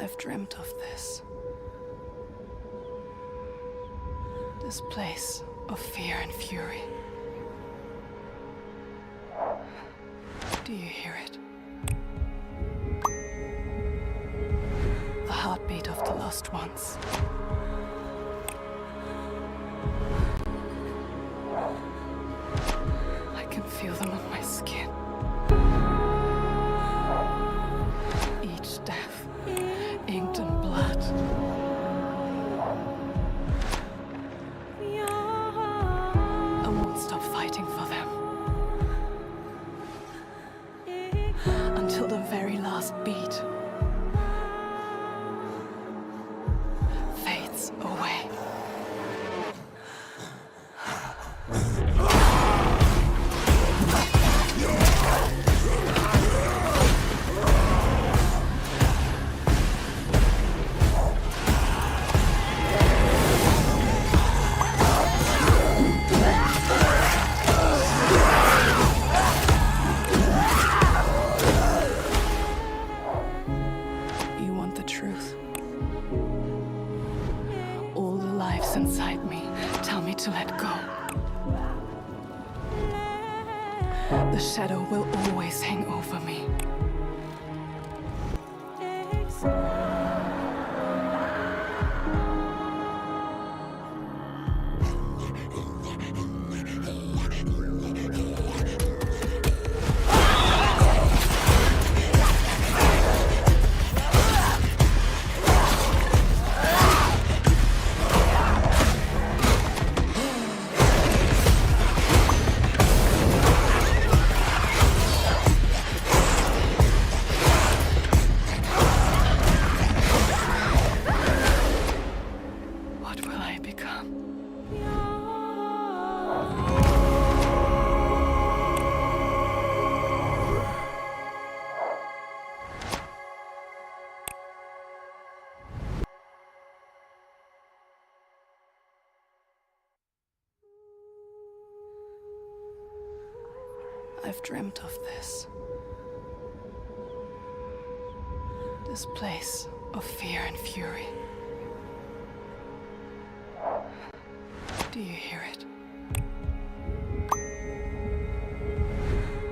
I've dreamt of this. This place of fear and fury. Do you hear it? The heartbeat of the lost ones. I can feel them on my skin. Each death, inked in blood. I won't stop fighting for them. Until the very last beat fades away. You want the truth? All the lives inside me tell me to let go. The shadow will always hang over me. What will I become? I've dreamt of this. This place of fear and fury. Do you hear it?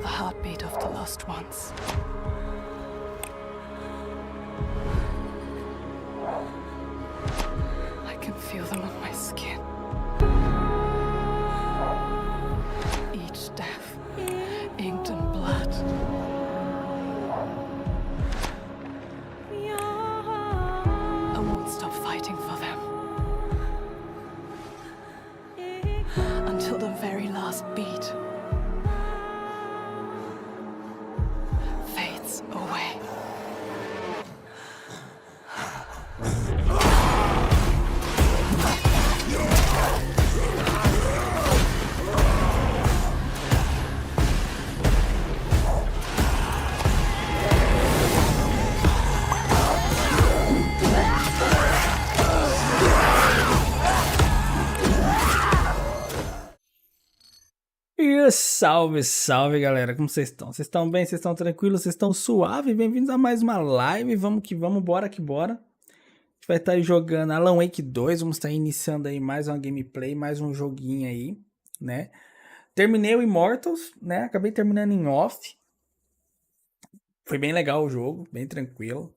The heartbeat of the lost ones. I can feel them on my skin. Each death, inked in blood. I won't stop fighting for them. Until the very last beat fades away. E salve, salve galera, como vocês estão? Vocês estão bem? Vocês estão tranquilos? Vocês estão suave? Bem-vindos a mais uma live, vamos que vamos, bora que bora. A gente vai estar aí jogando Alan Wake 2, vamos estar iniciando aí mais uma gameplay, mais um joguinho aí, né? Terminei o Immortals, né? Acabei terminando em off. Foi bem legal o jogo, bem tranquilo.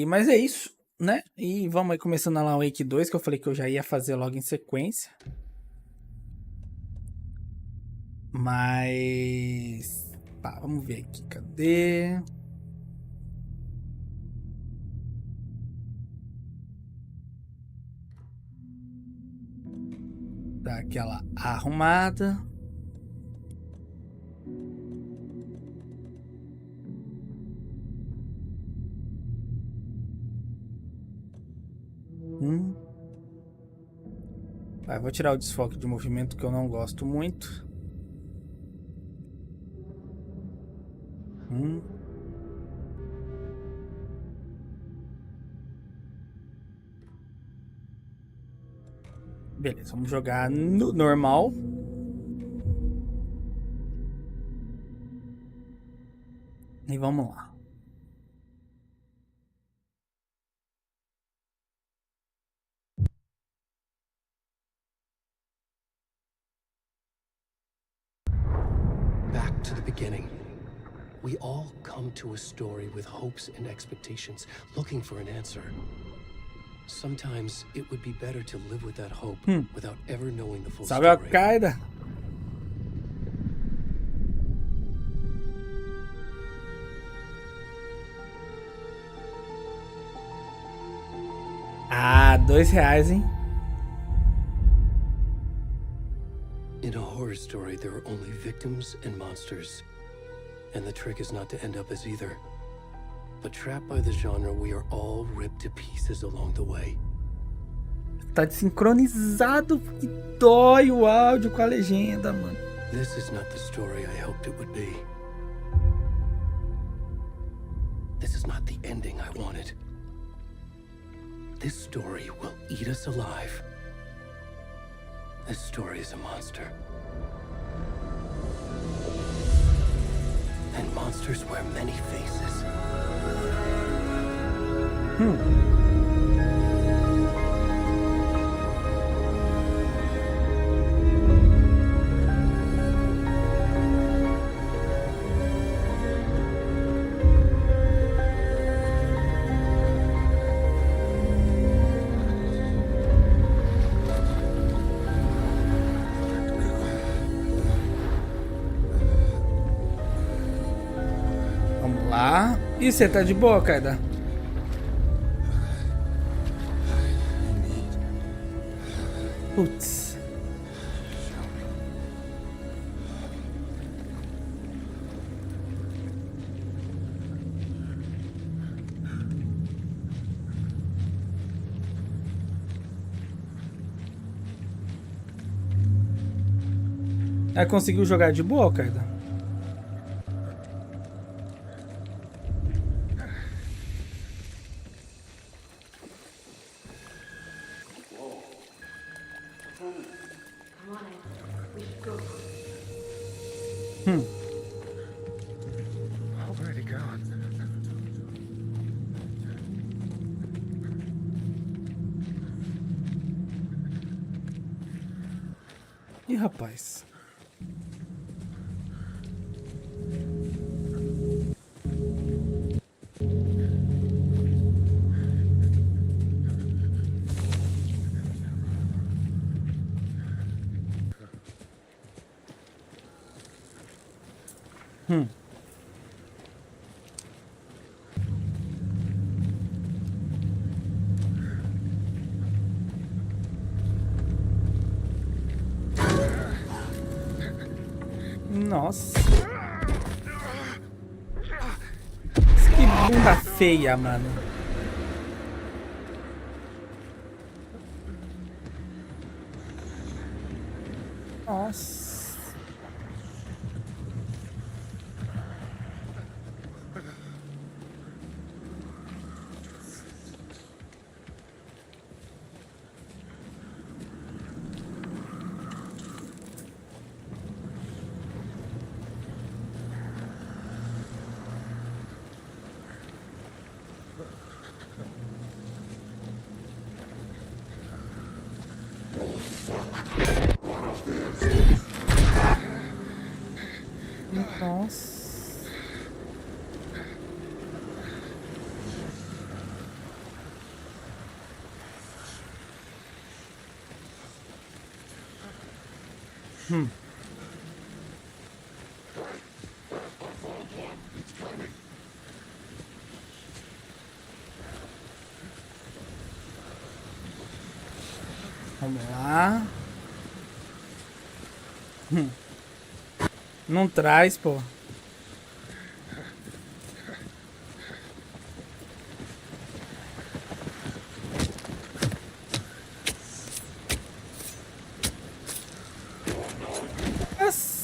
Mas é isso, né? E vamos aí começando Alan Wake 2, que eu falei que eu já ia fazer logo em sequência. Mas... Tá, vamos ver aqui, cadê? Dá aquela arrumada. Vai, vou tirar o desfoque de movimento que eu não gosto muito. Beleza, vamos jogar no normal. E vamos lá. to the beginning. We all come to a story with hopes and expectations, looking for an answer. Sometimes it would be better to live with that hope without ever knowing the full Salve story. a Kaida. Ah, R$2, hein? In a horror story, there are only victims and monsters. And the trick is not to end up as either. But trapped by the genre, we are all ripped to pieces along the way. Tá desincronizado e dói o áudio com a legenda, mano. This is not the story I hoped it would be. This is not the ending I wanted. This story will eat us alive. This story is a monster. And monsters wear many faces. Vamos lá. E você tá de boa, Kaida? Putz. Aí conseguiu jogar de boa, Kaida? Already gone. Ih, rapaz. Nossa. Que bunda feia, mano. Nossa. Nossa. Vamos lá. Não traz, pô. Nossa.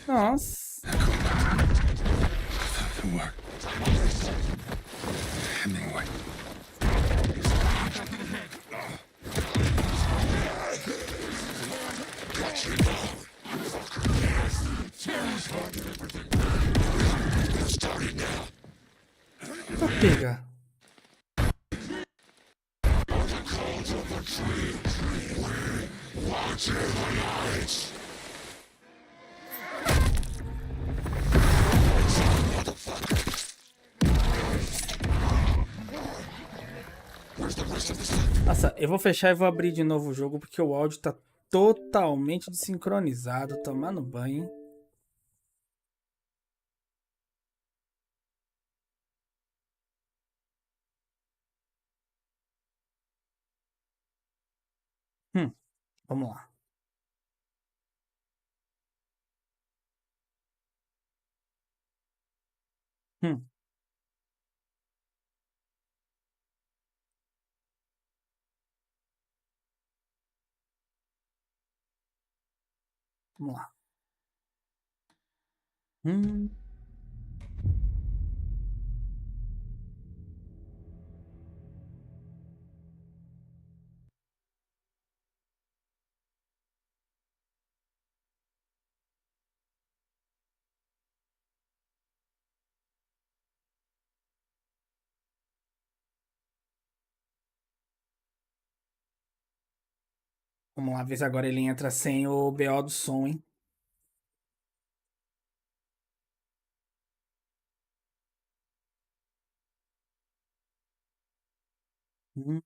Nossa. Doesn't work. pegar. Nossa, eu vou fechar e vou abrir de novo o jogo porque o áudio tá totalmente desincronizado. Tomar no banho, hein? Vamos lá. Hum, vamos lá. Hum. Vamos lá ver se agora ele entra sem o BO do som, hein? Hum.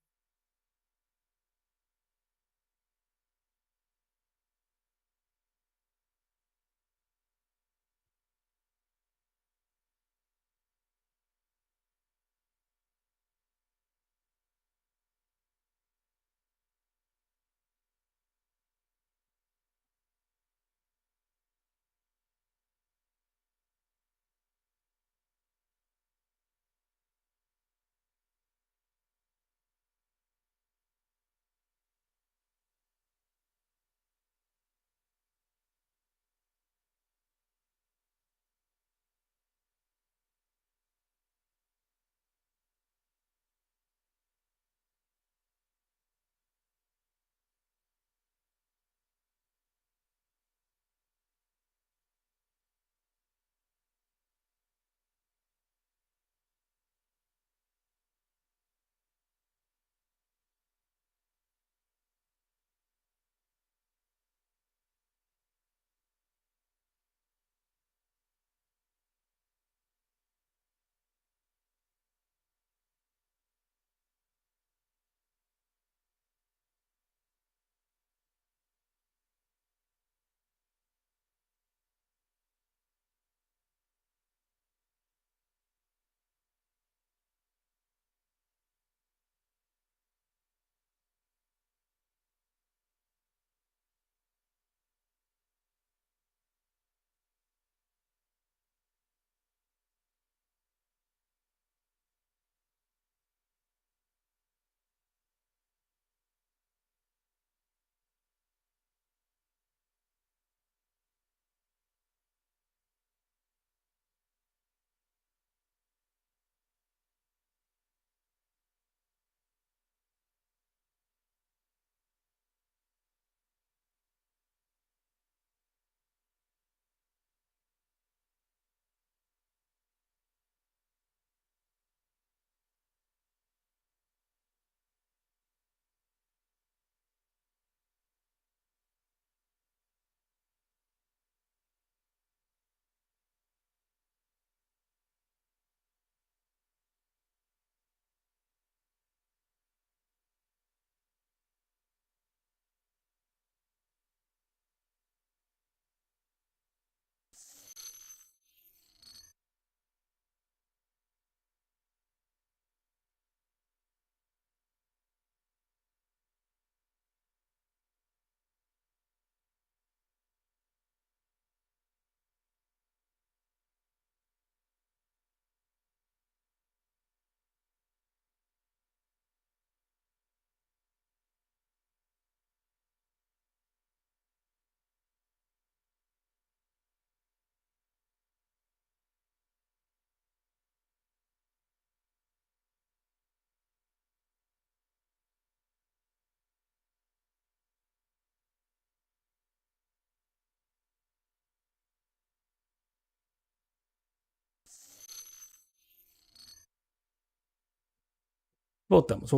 Voltamos.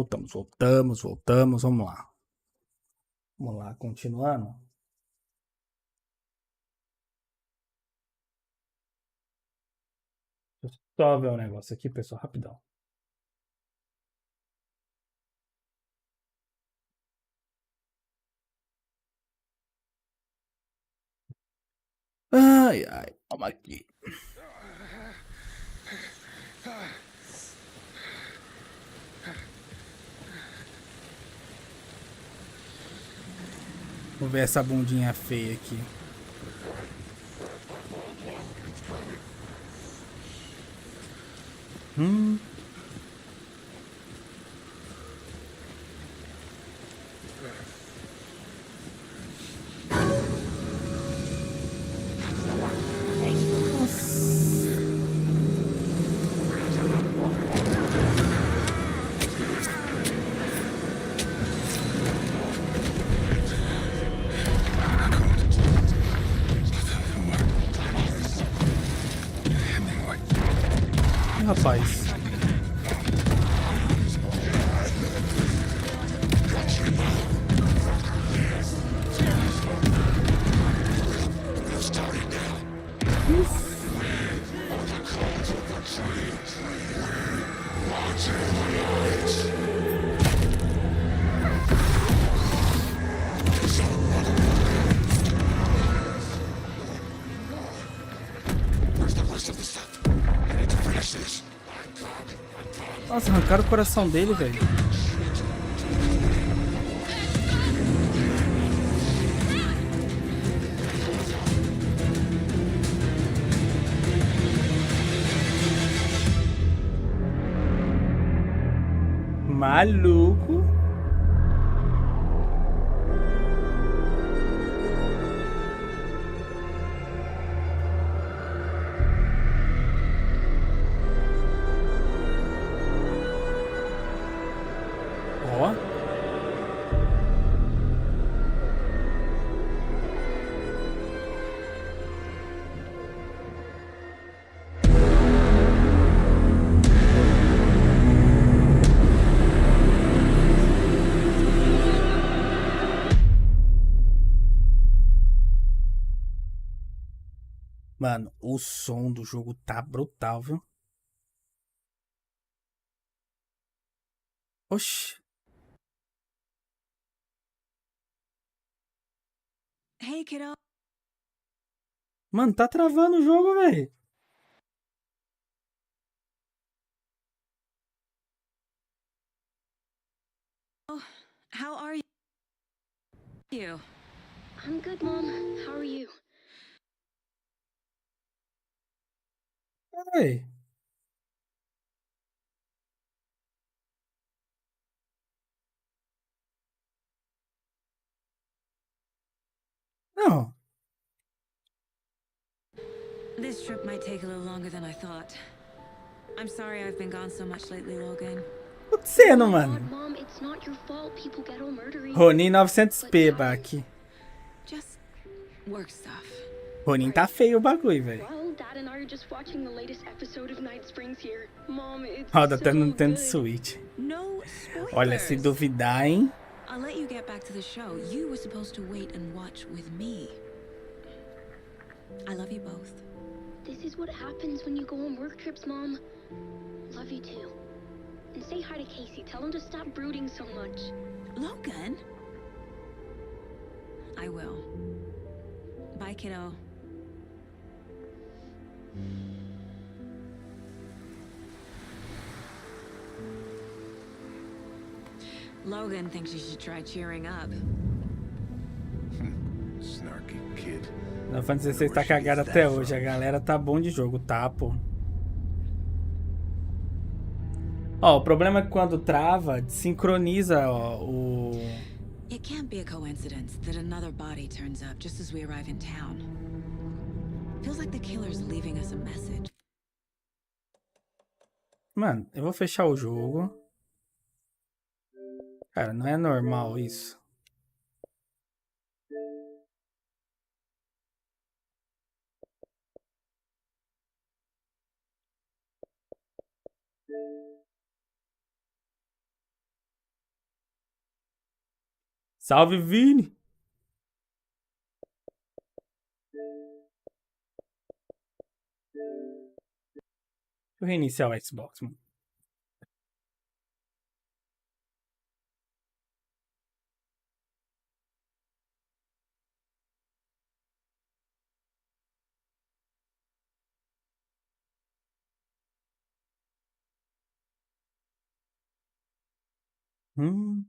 Vamos lá. Vamos lá, continuando. Deixa eu só ver um negócio aqui, pessoal, rapidão. Ai, calma aqui. Vou ver essa bundinha feia aqui. Ih, rapaz. Nossa, arrancaram o coração dele, velho. Maluco. Ó. Mano, o som do jogo tá brutal, viu? Oxi. Hey, kiddo. Mano, tá travando o jogo, velho. How are you? I'm good, Mom. How are you? Ei. Não. This trip might take a little longer than I thought. I'm sorry I've been gone so much lately, Logan. Tá acontecendo, God, mano. Mom, it's not your fault people get all murdery. Ronin 900p, Baki. Just work stuff. Ronin tá feio o bagulho, velho. Well, Dad and I are just watching the latest episode of Night Springs here. Mom, it's Roda até so no Nintendo good. Switch. No spoilers. Olha, se duvidar, hein? I'll let you get back to the show. You were supposed to wait and watch with me. I love you both. This is what happens when you go on work trips, Mom. Love you too. And say hi to Casey. Tell him to stop brooding so much. Logan? I will. Bye, kiddo. Logan thinks you should try cheering up. Snarky kid. Final Fantasy XVI tá cagado até hoje. A galera tá bom de jogo, tá, pô. Ó, o problema é que quando trava, desincroniza, ó, o... It can't be a coincidence that another body turns up just as we arrive in town. Feels like the killer's leaving us a message. Mano, eu vou fechar o jogo. Cara, não é normal isso. Salve, Vini! Deixa eu reiniciar o Xbox, mano. Hum.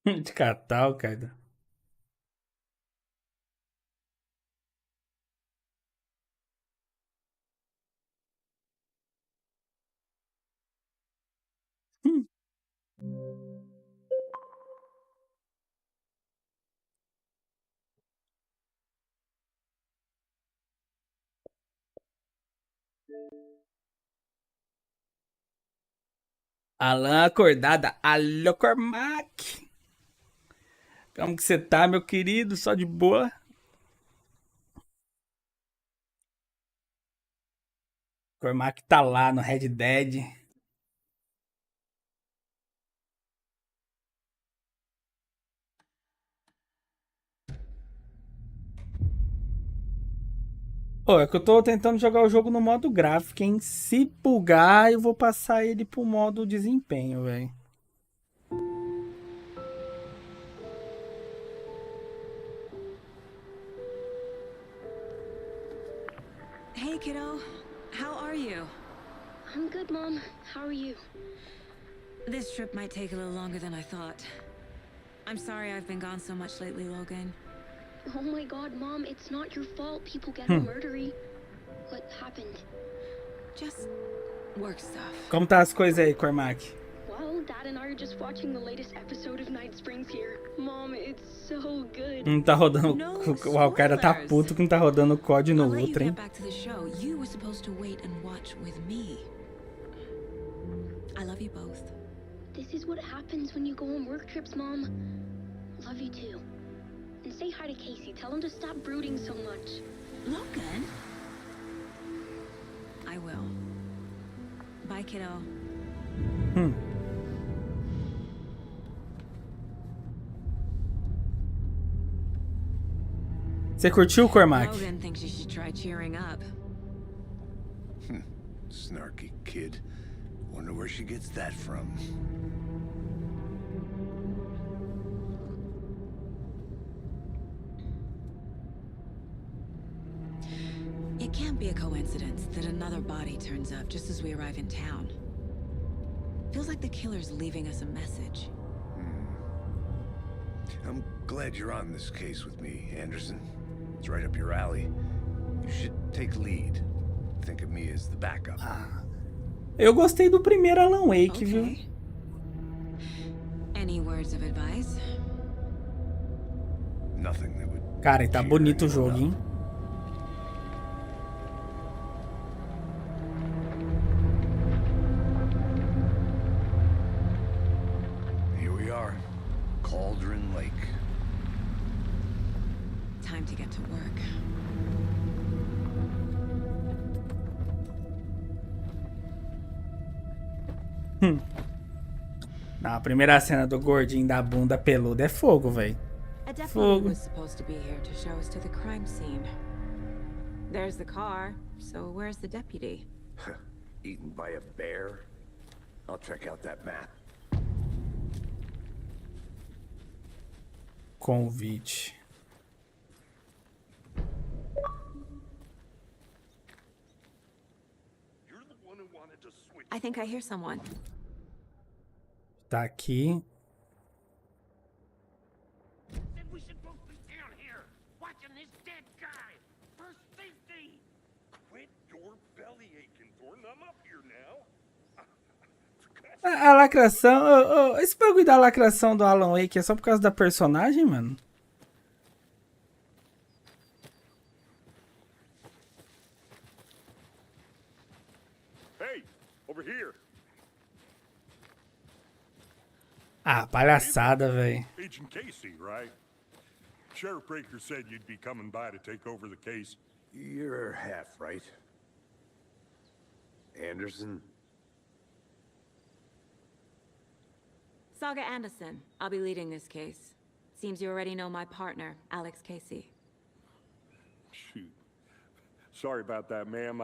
De catal, cara. Hum. Alan acordada. Alô, Cormac. Como que você tá, meu querido? Só de boa? Cormac tá lá no Red Dead. Ô, é que eu tô tentando jogar o jogo no modo gráfico, hein? Se bugar, eu vou passar ele pro modo desempenho, velho. Hey, kiddo. How are you? I'm good, Mom. How are you? This trip might take a little longer than I thought. I'm sorry I've been gone so much lately, Logan. Oh my god, Mom, it's not your fault people get all murdery. What happened? Just work stuff. Como tá as coisas aí, Cormac? Well, Dad and I are just watching the latest episode of Night Springs here. Mom, it's so good. Não tá rodando. No O cara tá spoilers. puto que não tá rodando o COD no I'll let you outro, hein? get back to the show. You were supposed to wait and watch with me. I love you both. This is what happens when you go on work trips, Mom. Love you too. And say hi to Casey. Tell him to stop brooding so much. Logan? I will. Bye, kiddo. Você curtiu, Cormac? Logan thinks you should try cheering up. Snarky kid. Wonder where she gets that from. It can't be a coincidence that another body turns up just as we arrive in town. Feels like the killer's leaving us a message. I'm glad you're on this case with me, Anderson. It's right up your alley. You should take lead. Think of me as the backup. Eu gostei do primeiro Alan Wake, viu? Okay. Any words of advice? Nothing that would. Cara, e tá cheer bonito o anyone jogo, up. hein? Here we are. Cauldron Lake. Time to get to work. Não, a primeira cena do gordinho da bunda peluda é fogo, velho. A deputy Fogo. was supposed to be here to show us to the crime scene. There's the car, so where's the deputy? Eaten by a bear? I'll check out that map. Convite. I think I hear someone. Tá aqui. Said we should both be down here, watching this dead guy. For safety. Quit your belly aching, Thornton. I'm up here now. A lacração. Esse bagulho da lacração do Alan Wake é só por causa da personagem, mano? Over here. Ah, palhaçada, velho. Agent Casey, right? Sheriff Breaker said you'd be coming by to take over the case. You're half right. Anderson? Saga Anderson. I'll be leading this case. Seems you already know my partner, Alex Casey. Shoot. Sorry about that, ma'am.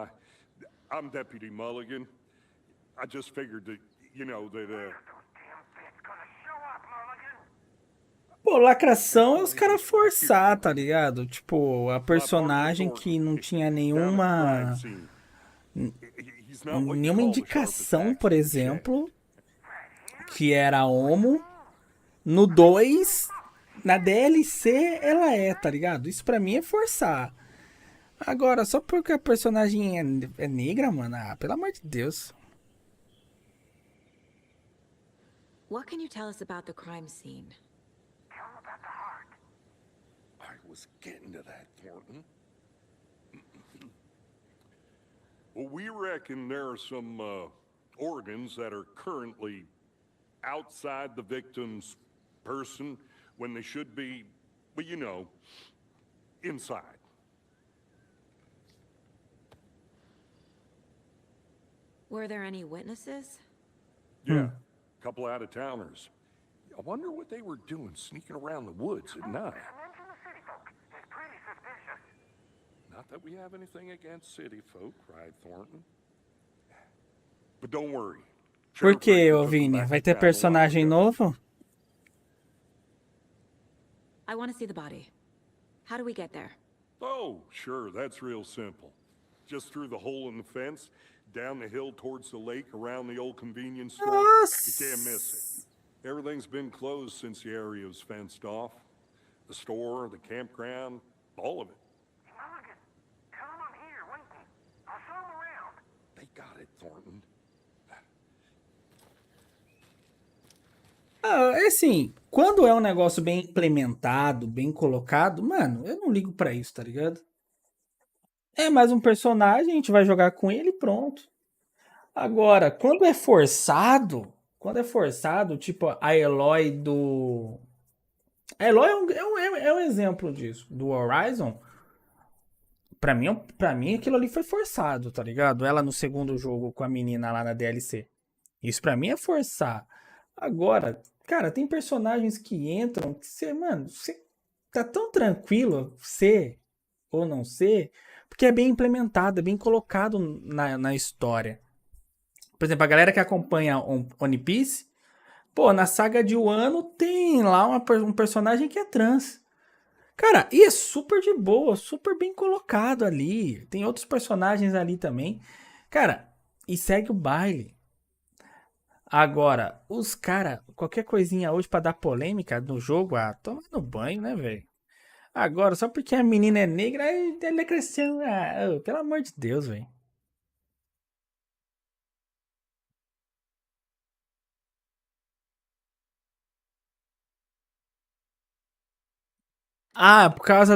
I'm Deputy Mulligan. I just figured that, you know, that, Pô, lacração é os caras forçar, tá ligado? Tipo, a personagem que não tinha nenhuma indicação, por exemplo, que era homo. No 2, na DLC, ela é, tá ligado? Isso pra mim é forçar. Agora, só porque a personagem é negra, mano, ah, pelo amor de Deus. What can you tell us about the crime scene? I was getting to that, Thornton. Well, we reckon there are some organs that are currently outside the victim's person when they should be, well, you know, inside. Were there any witnesses? Yeah, a couple out-of-towners. I wonder what they were doing sneaking around the woods at night. Not that we have anything against city folk, cried Thornton. But don't worry. Por que, ô Vini? Vai ter personagem novo? I want to see the body. How do we get there? Oh, sure, that's real simple. Just through the hole in the fence, down the hill towards the lake, around the old convenience store. You can't miss it. Everything's been closed since the area was fenced off. The store, the campground, all of it. Mulligan, tell him I'm here waiting. I'll show him around. They got it, Thornton. Ah, é assim, quando é um negócio bem implementado, bem colocado, mano, eu não ligo pra isso, tá ligado? É mais um personagem, a gente vai jogar com ele e pronto. Agora, quando é forçado, tipo a Eloy do... A Eloy é um exemplo disso, do Horizon. Pra mim aquilo ali foi forçado, tá ligado? Ela no segundo jogo com a menina lá na DLC. Isso pra mim é forçar. Agora, cara, tem personagens que entram que você, mano, você tá tão tranquilo ser ou não ser, porque é bem implementado, é bem colocado na história. Por exemplo, a galera que acompanha One Piece, pô, na saga de Wano tem lá um personagem que é trans. Cara, e é super de boa, super bem colocado ali. Tem outros personagens ali também. Cara, e segue o baile. Agora, os cara, qualquer coisinha hoje pra dar polêmica no jogo, ah, toma no banho, né, velho? Agora, só porque a menina é negra, aí ela cresceu. Ah, pelo amor de Deus, velho. Ah, por causa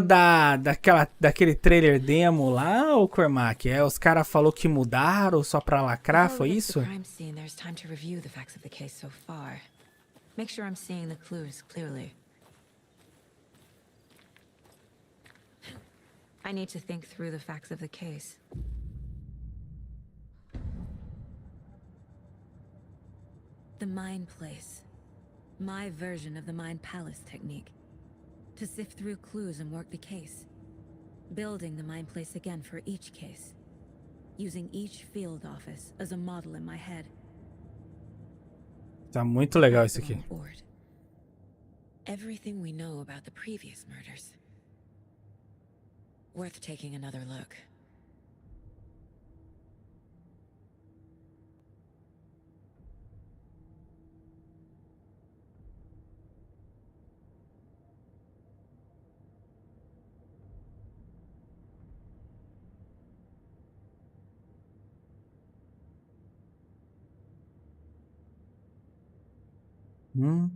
daquele trailer demo lá, ô Cormac? É, os caras falaram que mudaram só pra lacrar, Before foi we get to isso? the crime scene, there's time to review the facts of the case so far. Make sure I'm seeing the clues clearly. I need to think through the facts of the case. The Mind Place. My version of the Mind Palace technique. To sift through clues and work the case. Building the Mind Place again for each case. Using each field office as a model in my head. Tá muito legal isso aqui. Board. Everything we know about the previous murders. Worth taking another look. Hum.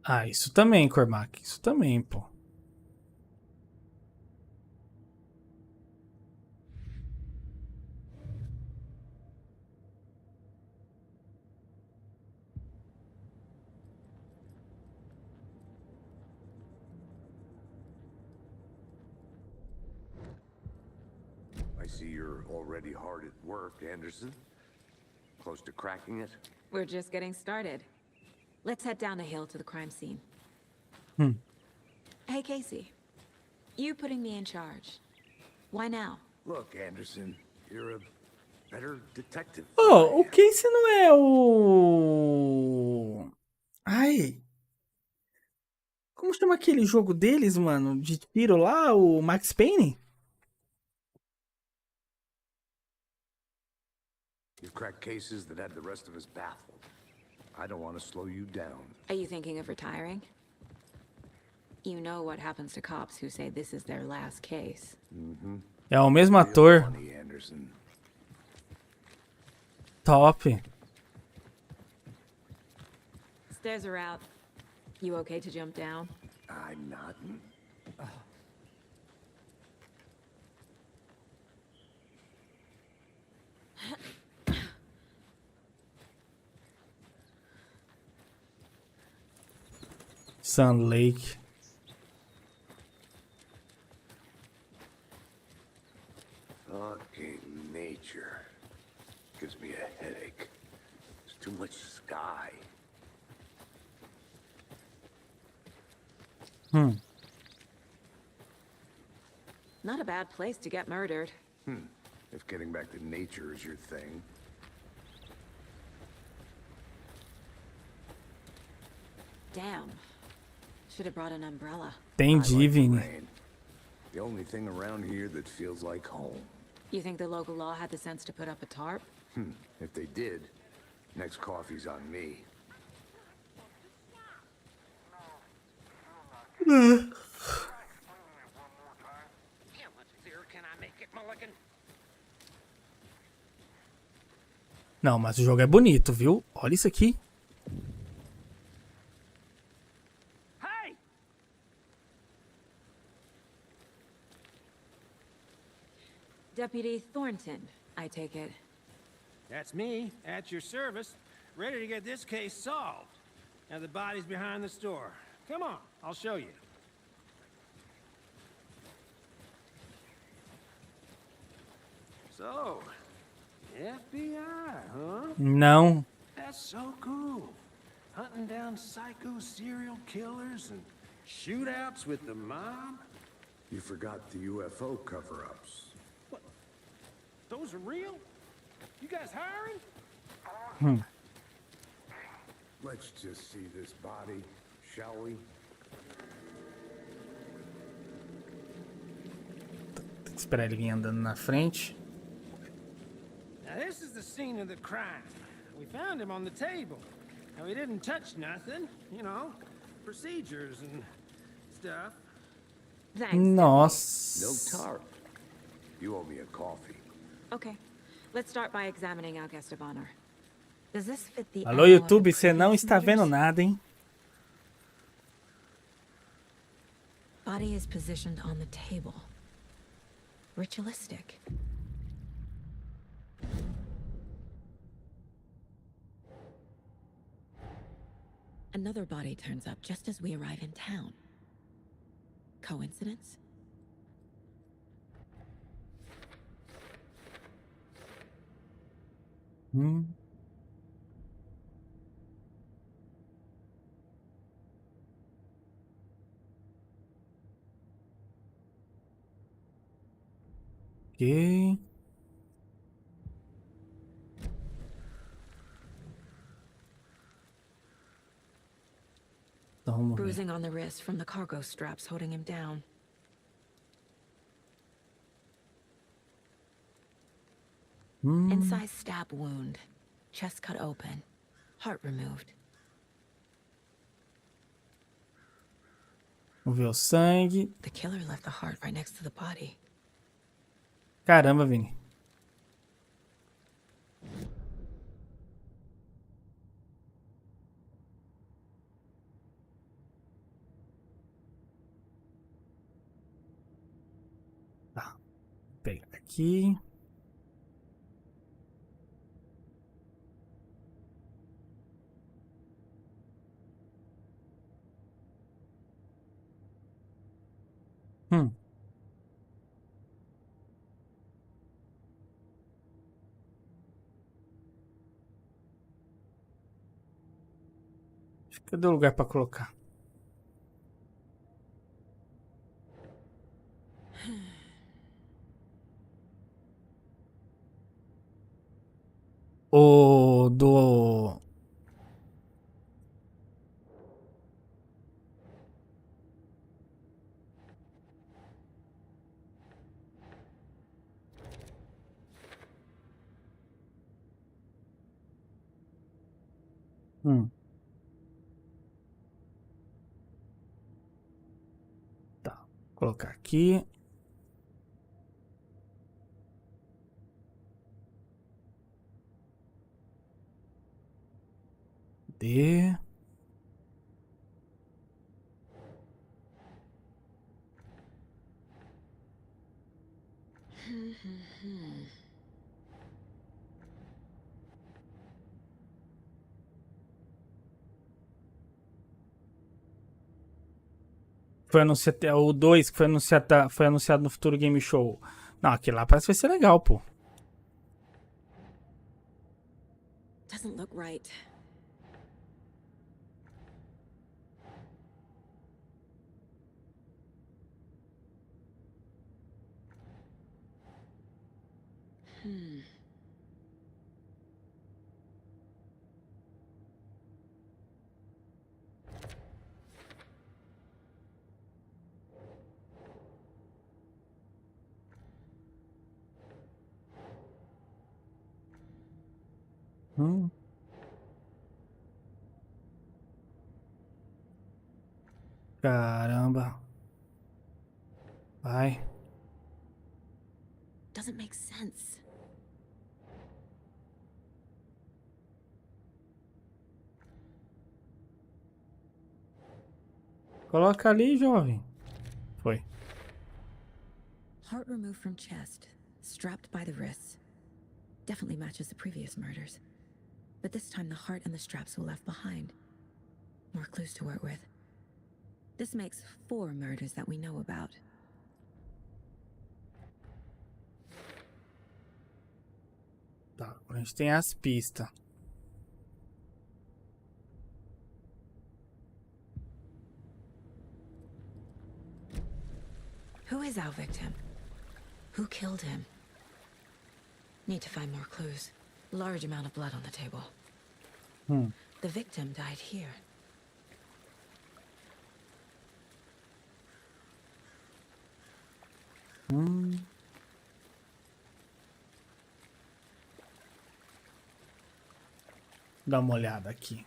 Ah, isso também, Cormac. Isso também, pô. I see you're already hard at work, Anderson. Close to cracking it? We're just getting started. Let's head down the hill to the crime scene. Hey, Casey. You putting me in charge. Why now? Look, Anderson, you're a better detective. Oh, o Casey não é o... Ai... Como chama aquele jogo deles, mano? De tiro lá, o Max Payne? You've cracked cases that had the rest of us baffled. I don't want to slow you down. Are you thinking of retiring? You know what happens to cops who say this is their last case. É o mesmo ator. Funny, Anderson. Top. Stairs are out. You okay to jump down? I'm not. Sun Lake. Fucking nature. Gives me a headache. There's too much sky. Not a bad place to get murdered. If getting back to nature is your thing. Damn. Should have brought an umbrella. Entendi, Vini. Rain. The only thing around here that feels like home. You think the local law had the sense to put up a tarp? If they did, next coffee's on me. How much clearer can I make it, Mulligan? Não, mas o jogo é bonito, viu? Olha isso aqui. Hey! Deputy Thornton, I take it. That's me, at your service, ready to get this case solved. Now the body's behind the store. Come on, I'll show you. So, FBI, huh? Não. That's so cool. Hunting down psycho serial killers and shootouts with the mob. You forgot the UFO cover-ups. Those are real? You guys hiring? Let's just see this body, shall we? Tem que esperar ele vir andando na frente. Now this is the scene of the crime. We found him on the table. Now he didn't touch nothing, you know, procedures and stuff. Thanks. Nossa. No tarp. You owe me a coffee. Okay. Let's start by examining our guest of honor. Does this fit the Alô, MO of the YouTube, você não previous está vendo murders? nada, hein? Body is positioned on the table. Ritualistic. Another body turns up just as we arrive in town. Coincidence? Ok. Então, vamos ver. Bruising on the wrist from the cargo straps holding him down. Incised stab wound. Chest cut open. Heart removed. Vamos ver o sangue. The killer left the heart right next to the body. Caramba, Vini. pegar aqui. Cadê o lugar pra colocar? O do... Tá, vou colocar aqui. D. Foi anunciado, o 2 que foi anunciado no futuro Game Show. Não, aquele lá parece que vai ser legal, pô. Doesn't look right. Caramba. Vai. Doesn't make sense. Coloca ali, jovem. Foi. Heart removed from chest, strapped by the wrists. Definitely matches the previous murders. But this time the heart and the straps were left behind. More clues to work with. This makes 4 murders that we know about. Tá, a gente tem as pistas. Who is our victim? Who killed him? Need to find more clues. Large amount of blood on the table. The victim died here. Dá uma olhada aqui.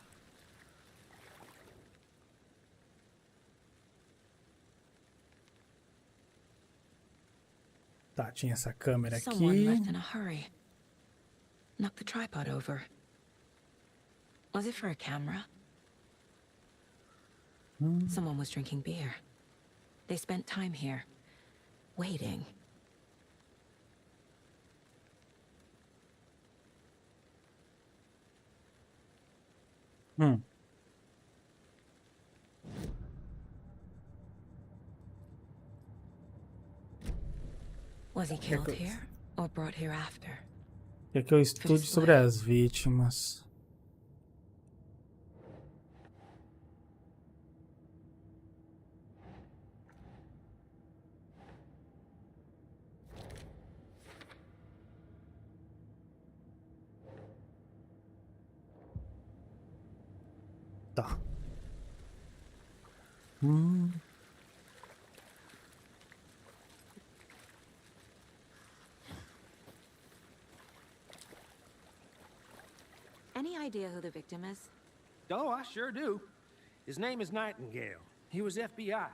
Tá, tinha essa câmera Someone aqui. left in a hurry. Knocked the tripod over. Was it for a camera? Someone was drinking beer. They spent time here, waiting. Was he killed here or brought here after? Quer que eu estude sobre as vítimas. Tá. Any idea who the victim is? Oh, I sure do. His name is Nightingale. He was FBI.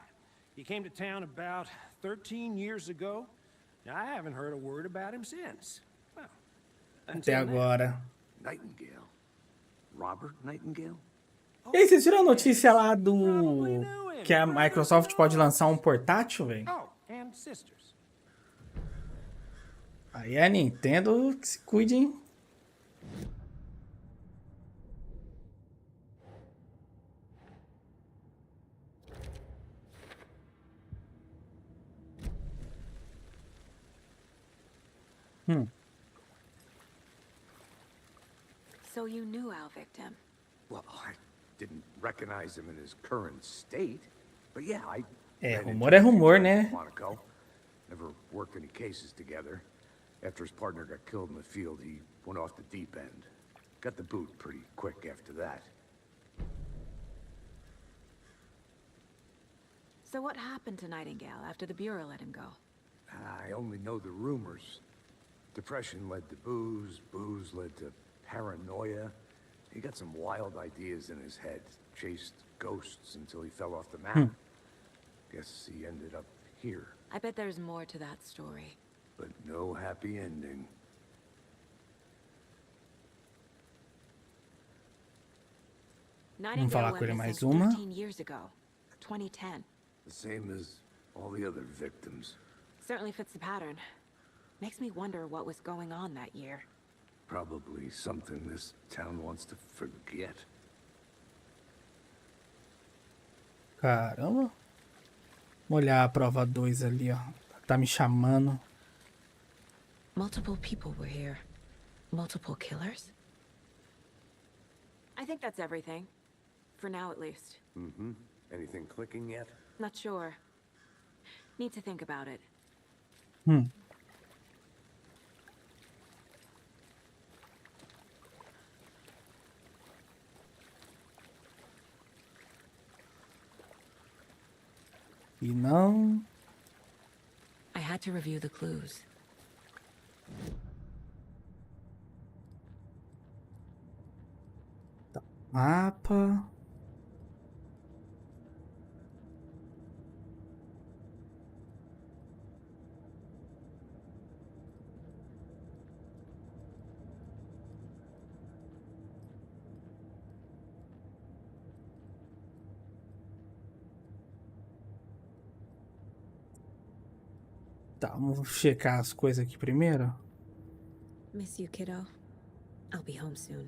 He came to town about 13 years ago. Now, I haven't heard a word about him since. Well, Até until now. agora. Nightingale? Robert Nightingale? E aí, vocês viram a notícia lá do... que a Microsoft pode lançar um portátil, velho? Oh, and sisters. Aí a Nintendo que se cuide, hein? So you knew our victim. Well, I didn't recognize him in his current state, but yeah, I. É, ran rumor into é him a few rumor, times né? in Monaco. Never worked any cases together. After his partner got killed in the field, he went off the deep end. Got the boot pretty quick after that. So what happened to Nightingale after the Bureau let him go? I only know the rumors. Depression led to booze, booze led to paranoia. He got some wild ideas in his head, chased ghosts until he fell off the map. Guess he ended up here, I bet there's more to that story. but no happy ending. Nightingale falar went com ele missing mais uma. 13 years ago, 2010. The same as all the other victims. Certainly fits the pattern. Makes me wonder what was going on that year. Probably something this town wants to forget. Caramba. Vamos olhar a prova 2 ali, ó. Tá me chamando. Multiple people were here. Multiple killers? I think that's everything. For now, at least. Mm-hmm. Anything clicking yet? Not sure. Need to think about it. E não. I had to review the clues. Mapa. Tá, vamos checar as coisas aqui primeiro. Miss you, kiddo. I'll be home soon.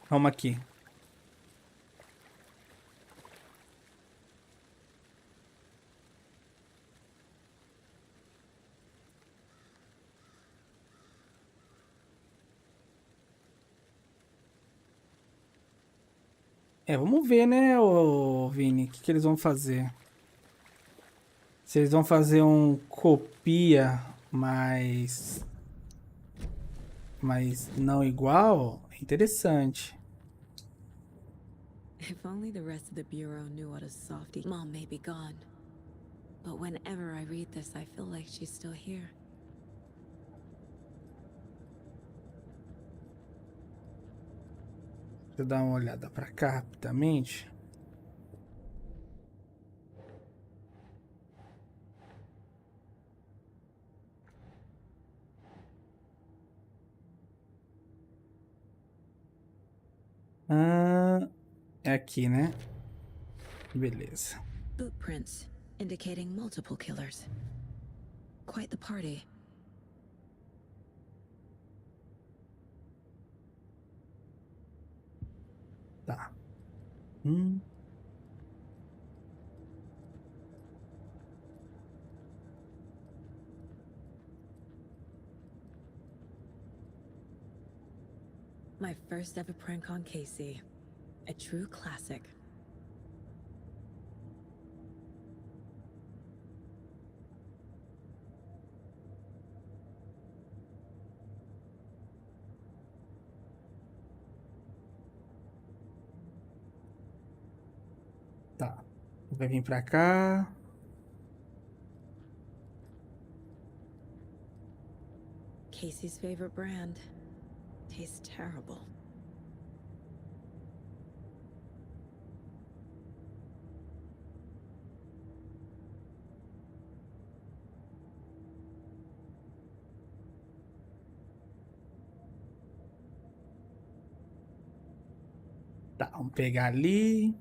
Vamos aqui. É, vamos ver, né, ô Vini, o que eles vão fazer. Se eles vão fazer um copia, mas não igual, é interessante. If only the rest of the Bureau knew what a softie. Mom may be gone. But whenever I read this, I feel like she's still here. Deixa eu dar uma olhada pra cá rapidamente. É aqui, né? Beleza. Boot prints indicating multiple killers. Quite the party. Tá. My first ever prank on Casey. A true classic. Tá. Vai vir pra cá. Casey's favorite brand. Tastes terrible. Tá, vamos pegar ali.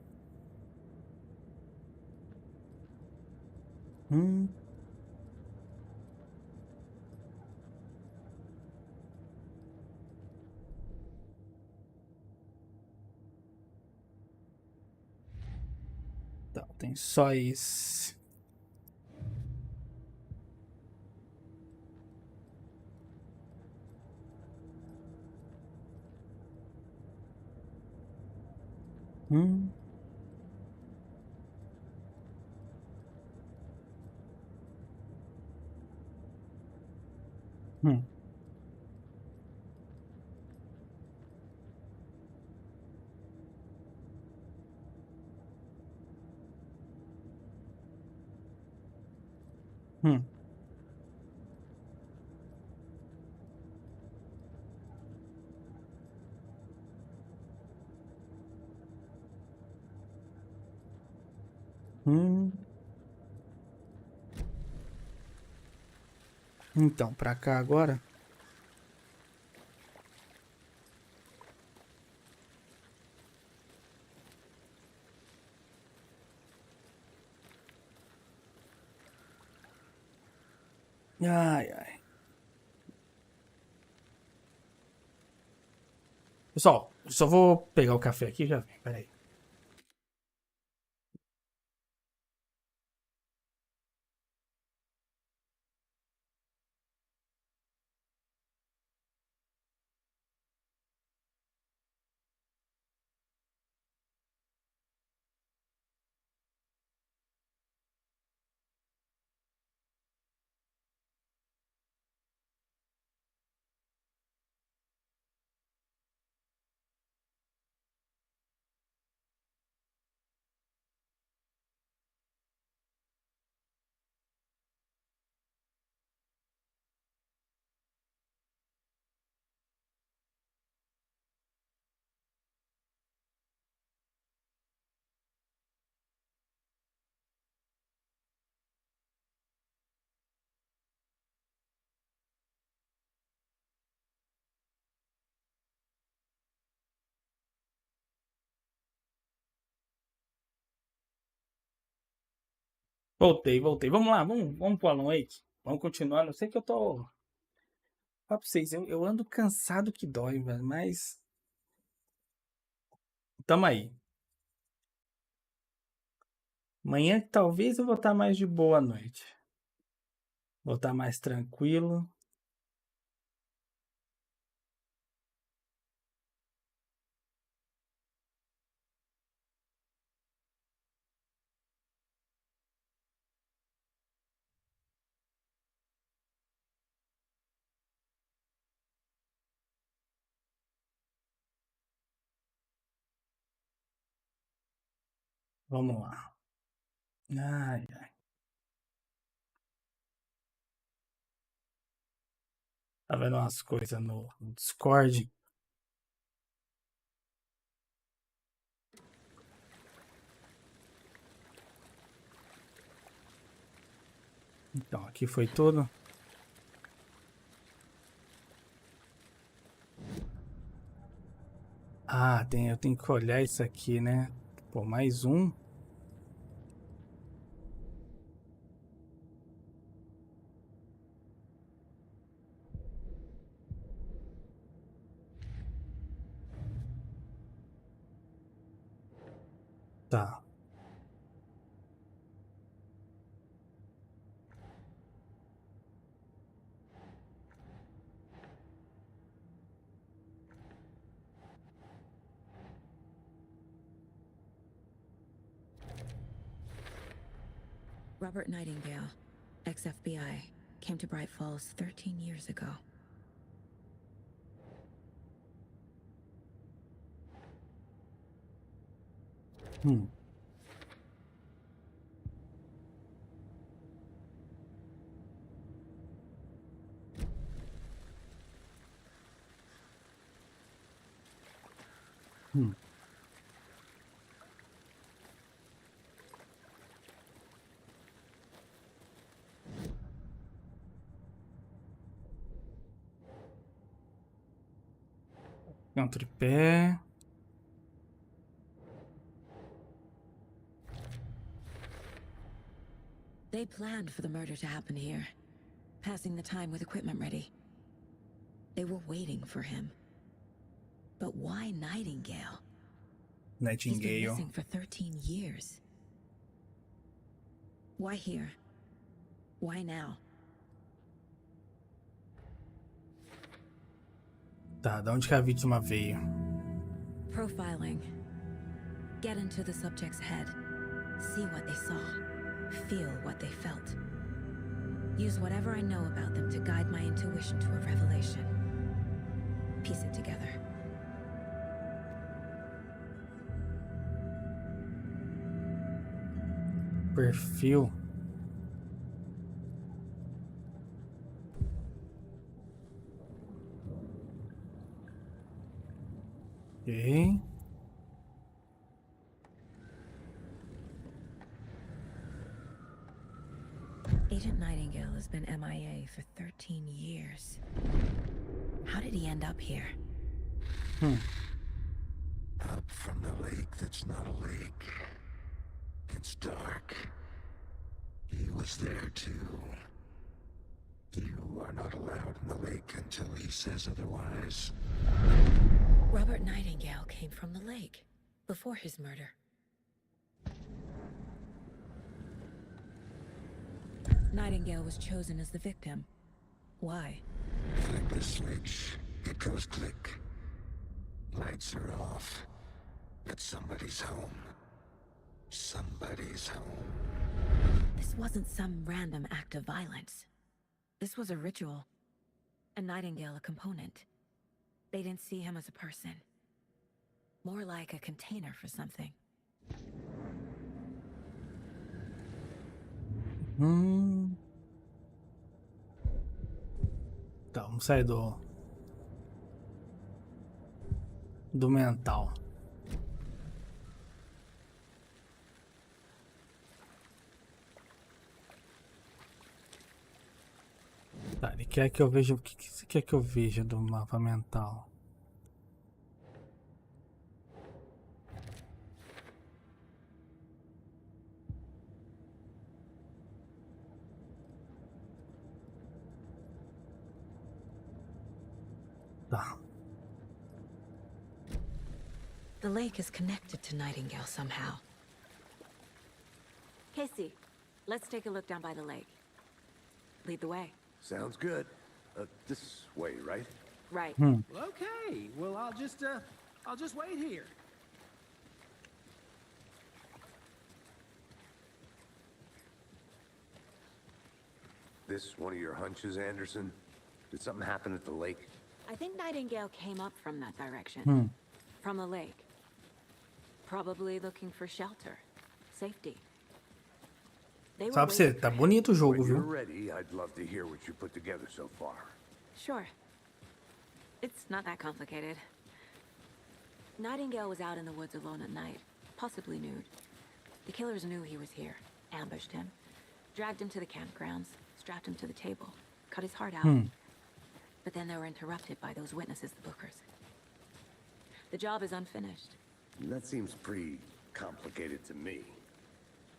Hum. Tá, tem só esse. Hum. Hum. Hum. Hum. Então, pra cá agora. Ai, ai. Pessoal, só vou pegar o café aqui e já vem. Pera aí. Voltei. Vamos lá, vamos pro Alan Wake. Vamos continuar. Eu sei que eu tô. Fala pra vocês, eu ando cansado que dói, velho, mas. Tamo aí. Amanhã talvez eu vou estar mais de boa à noite. Vou estar mais tranquilo. Vamos lá. Ai, ai. Tá vendo umas coisas no Discord? Então, aqui foi tudo. Ah, eu tenho que olhar isso aqui, né? Pô, mais um. Tá. Robert Nightingale, ex-FBI, came to Bright Falls 13 years ago. Hum. Hum. É um tripé. They planned for the murder to happen here, passing the time with equipment ready. They were waiting for him. But why Nightingale? He's been Nightingale. missing for 13 years. Why here? Why now? Tá, da onde que a vítima veio? Profiling. Get into the subject's head. See what they saw. Feel what they felt. Use whatever I know about them to guide my intuition to a revelation. Piece it together. Perfil. Ok. Agent Nightingale has been MIA for 13 years. How did he end up here? Up from the lake that's not a lake. It's dark. He was there too. You are not allowed in the lake until he says otherwise. Robert Nightingale came from the lake before his murder. Nightingale was chosen as the victim. Why? Flick the switch. It goes click. Lights are off. But somebody's home. Somebody's home. This wasn't some random act of violence. This was a ritual. And Nightingale a component. They didn't see him as a person. More like a container for something. Tá, vamos sair do mental. Tá, ele quer que eu veja o que você quer que eu veja do mapa mental. Tá. The lake is connected to Nightingale somehow. Casey, let's take a look down by the lake. Lead the way. Sounds good. This way, right? Right. Okay, well, I'll just wait here. This one of your hunches, Anderson? Did something happen at the lake? I think Nightingale came up from that direction. From the lake. Probably looking for shelter. Safety. They were Sabe pra você, waiting tá for him. bonito o jogo, When you're viu? ready, I'd love to hear what you put together so far. Sure. It's not that complicated. Nightingale was out in the woods alone at night, possibly nude. The killers knew he was here, ambushed him, dragged him to the campgrounds, strapped him to the table, cut his heart out. But then they were interrupted by those witnesses, the bookers. The job is unfinished. That seems pretty complicated to me.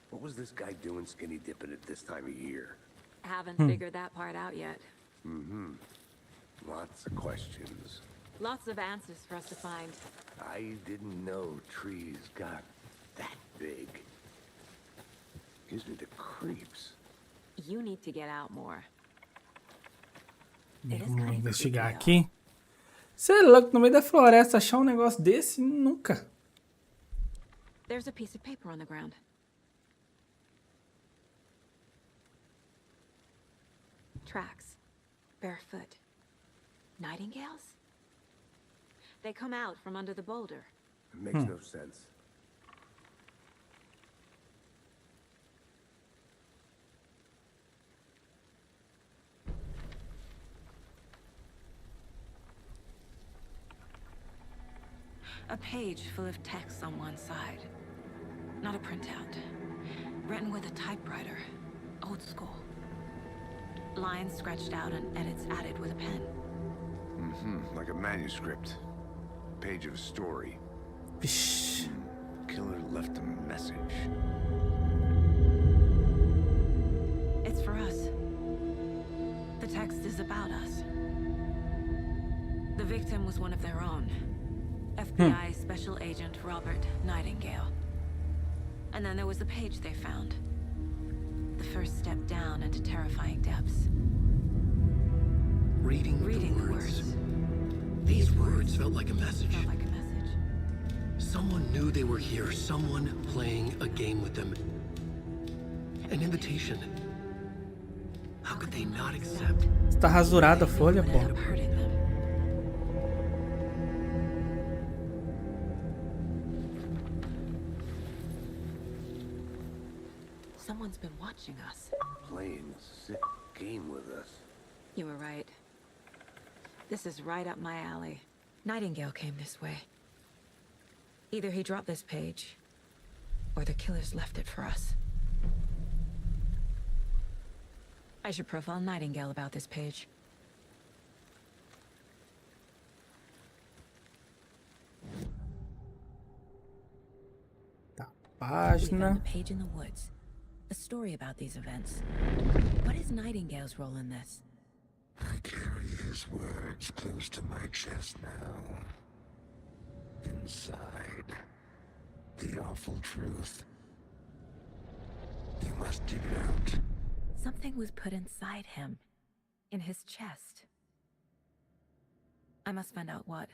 What was this guy doing skinny dipping at this time of year? Haven't figured that part out yet. Lots of questions. Lots of answers for us to find. I didn't know trees got that big. Gives me the creeps. You need to get out more. Vamos investigar aqui. Você é louco, no meio da floresta achar um negócio desse? Nunca. There's a piece of paper on the ground. Tracks. Barefoot. Nightingales? They come out from under the boulder. It makes no sense. A page full of text on one side. Not a printout. Written with a typewriter. Old school. Lines scratched out and edits added with a pen. Like a manuscript. Page of a story. Vixe. Killer left a message. about us. The victim was one of their own. FBI Special Agent Robert Nightingale. And then there was the page they found. The first step down into terrifying depths. Reading the words. These words felt like a message. Felt like a message. Someone knew they were here, someone playing a game with them. An invitation. How could they not accept? Está rasurada a folha, Would pô. end up hurting them. Someone's been watching us. Playing a sick game with us. You were right. This is right up my alley. Nightingale came this way. Either he dropped this page, or the killers left it for us. I should profile Nightingale about this page. Tá, We found página. a page in the woods. A story about these events. What is Nightingale's role in this? I carry his words close to my chest now. Inside, the awful truth. You must dig it out. Something was put inside him. In his chest. I must find out what.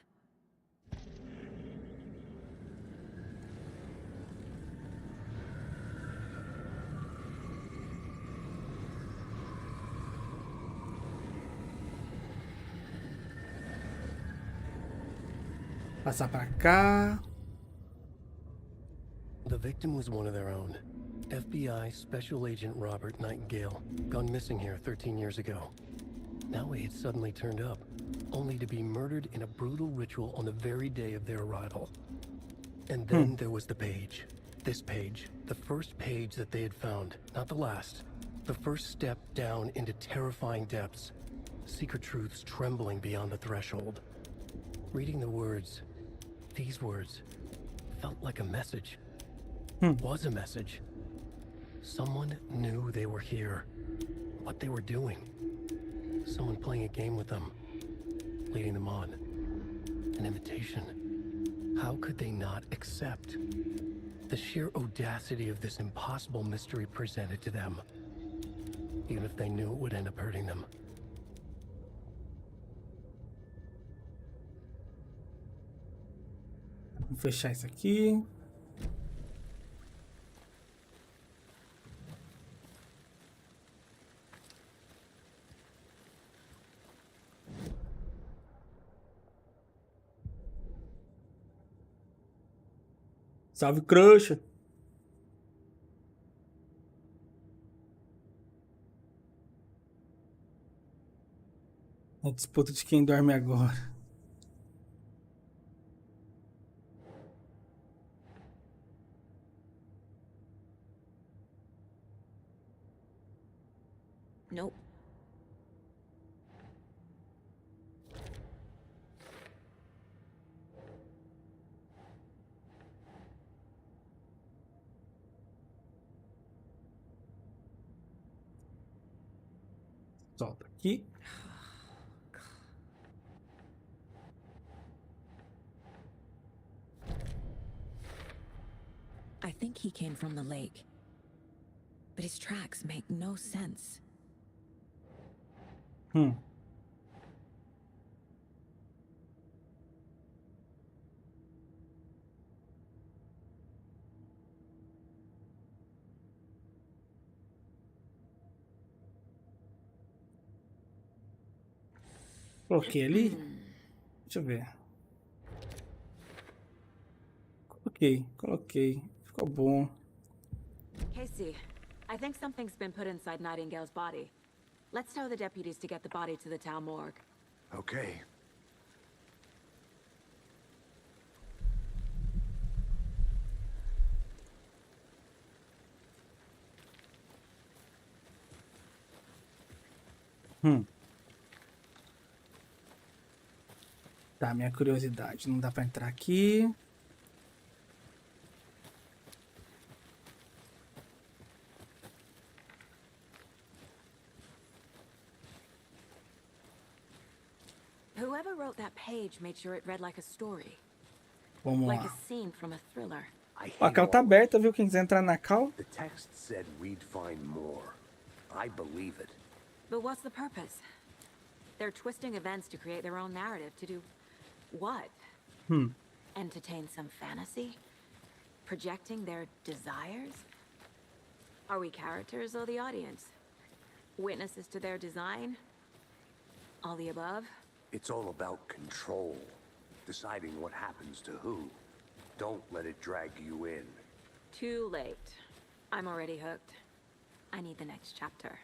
Passar pra cá. The victim was one of their own. FBI Special Agent Robert Nightingale, gone missing here 13 years ago. Now he had suddenly turned up, only to be murdered in a brutal ritual on the very day of their arrival. And then there was the page. This page, the first page that they had found, not the last. The first step down into terrifying depths. Secret truths trembling beyond the threshold. Reading the words, these words, felt like a message. Was a message. Someone knew they were here, what they were doing. Someone playing a game with them, leading them on. An invitation. How could they not accept? The sheer audacity of this impossible mystery presented to them, even if they knew it would end up hurting them. Vamos fechar isso aqui. Salve, crush! A disputa de quem dorme agora. Nope. Solta aqui. I think he came from the lake. But his tracks make no sense. Coloquei ali. Deixa eu ver. Coloquei. Ficou bom. Casey, I think something's been put inside Nightingale's body. Let's tell the deputies to get the body to the town morgue. Okay. Tá, minha curiosidade. Não dá pra entrar aqui. Whoever wrote that page made sure it read like a story. Vamos Like lá. a scene from a thriller. I Ó, a hate cal tá all aberta, viu? Quem quiser entrar na cal. The text said we'd find more. I believe it. But what's the purpose? They're twisting events to create their own narrative. To do what? Entertain some fantasy? Projecting their desires? Are we characters or the audience? Witnesses to their design? All the above? It's all about control. Deciding what happens to who. Don't let it drag you in. Too late. I'm already hooked. I need the next chapter.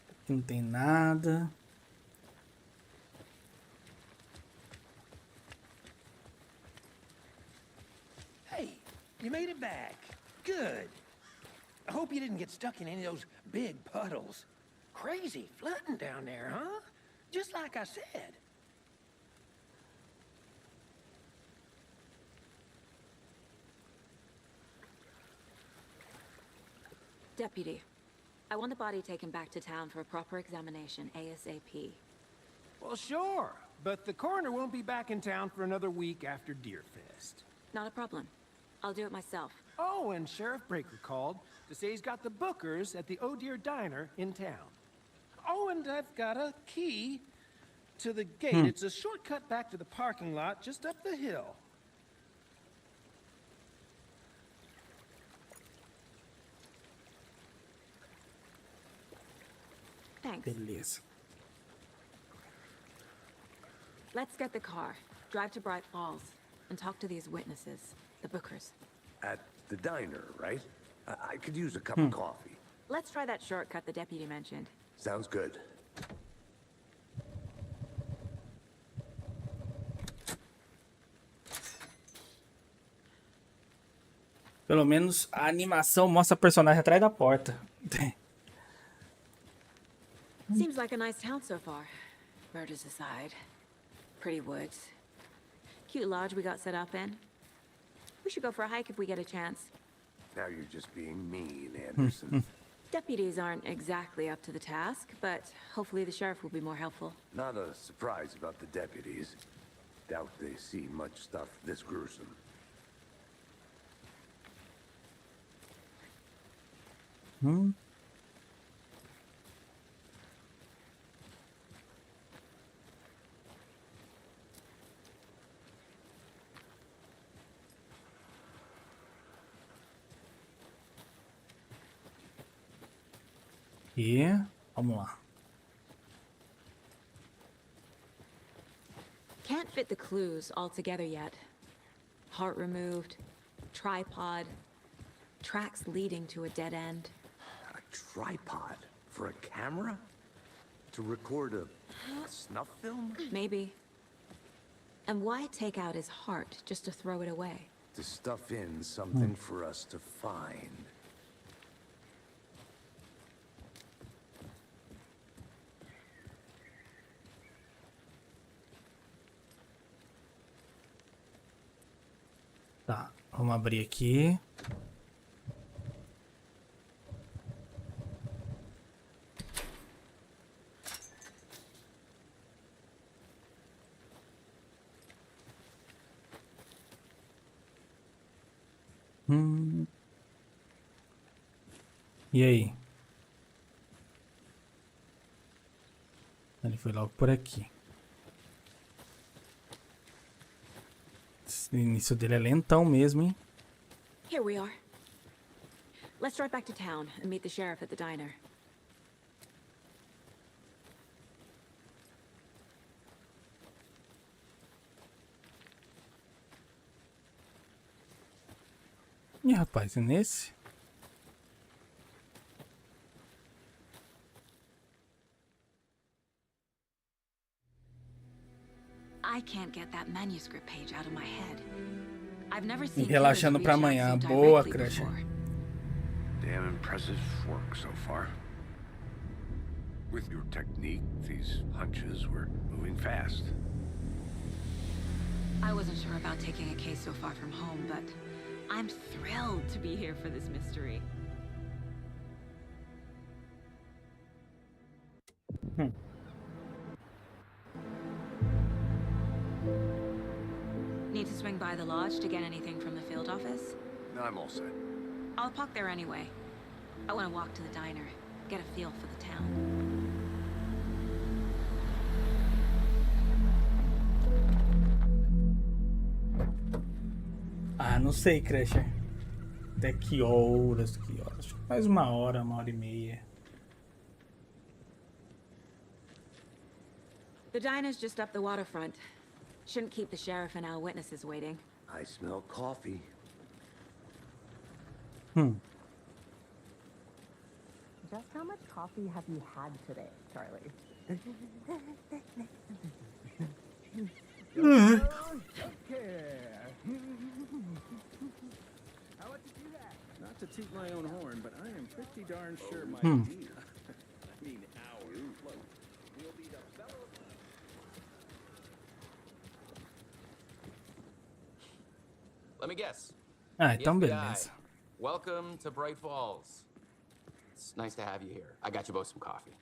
Aqui não tem nada. Hey, you made it back. Good. I hope you didn't get stuck in any of those big puddles. Crazy flooding down there, huh? Just like I said. Deputy, I want the body taken back to town for a proper examination ASAP. Well, sure. But the coroner won't be back in town for another week after Deerfest. Not a problem. I'll do it myself. Oh, and Sheriff Breaker called to say he's got the bookers at the Oh Dear Diner in town. Oh, and I've got a key to the gate. It's a shortcut back to the parking lot just up the hill. Thanks. Beleza. Let's get the car, drive to Bright Falls, and talk to these witnesses, the bookers. At the diner, right? I could use a cup of coffee. Let's try that shortcut the deputy mentioned. Sounds good. Pelo menos a animação mostra a personagem atrás da porta. Seems like a nice town so far. Murders aside. Pretty woods. Cute lodge we got set up in. We should go for a hike if we get a chance. Now you're just being mean, Anderson. Deputies aren't exactly up to the task, but hopefully the sheriff will be more helpful. Not a surprise about the deputies. Doubt they see much stuff this gruesome. E vamos lá. Can't fit the clues all together yet. Heart removed, tripod, tracks leading to a dead end. A tripod? For a camera? To record a snuff film? Maybe. And why take out his heart just to throw it away? To stuff in something for us to find. Tá, vamos abrir aqui. E aí? Ele foi logo por aqui. O início dele é lentão mesmo, hein? Here we are. Let's drive back to town and meet the sheriff at the diner. Ih, rapaz, é nesse? I can't get that manuscript page out of my head. I've never seen Relaxando killers pra reach out amanhã. so Boa, directly Crush. before. Damn impressive work so far. With your technique, these hunches were moving fast. I wasn't sure about taking a case so far from home, but I'm thrilled to be here for this mystery. Need to swing by the lodge to get anything from the field office? No, I'm all set. I'll park there anyway. I want to walk to the diner, get a feel for the town. Ah, não sei, Crasher. Até que horas, que horas? Acho que mais uma hora e meia. The diner's just up the waterfront. Shouldn't keep the sheriff and our witnesses waiting. I smell coffee. Just how much coffee have you had today, Charlie? How would you do that? Not to toot my own horn, but I am pretty darn sure my deer, I mean our float, will be the fellow. Let me guess. Ah, então FBI. beleza. Welcome to Bright Falls. It's nice to have you here. I got you both some coffee.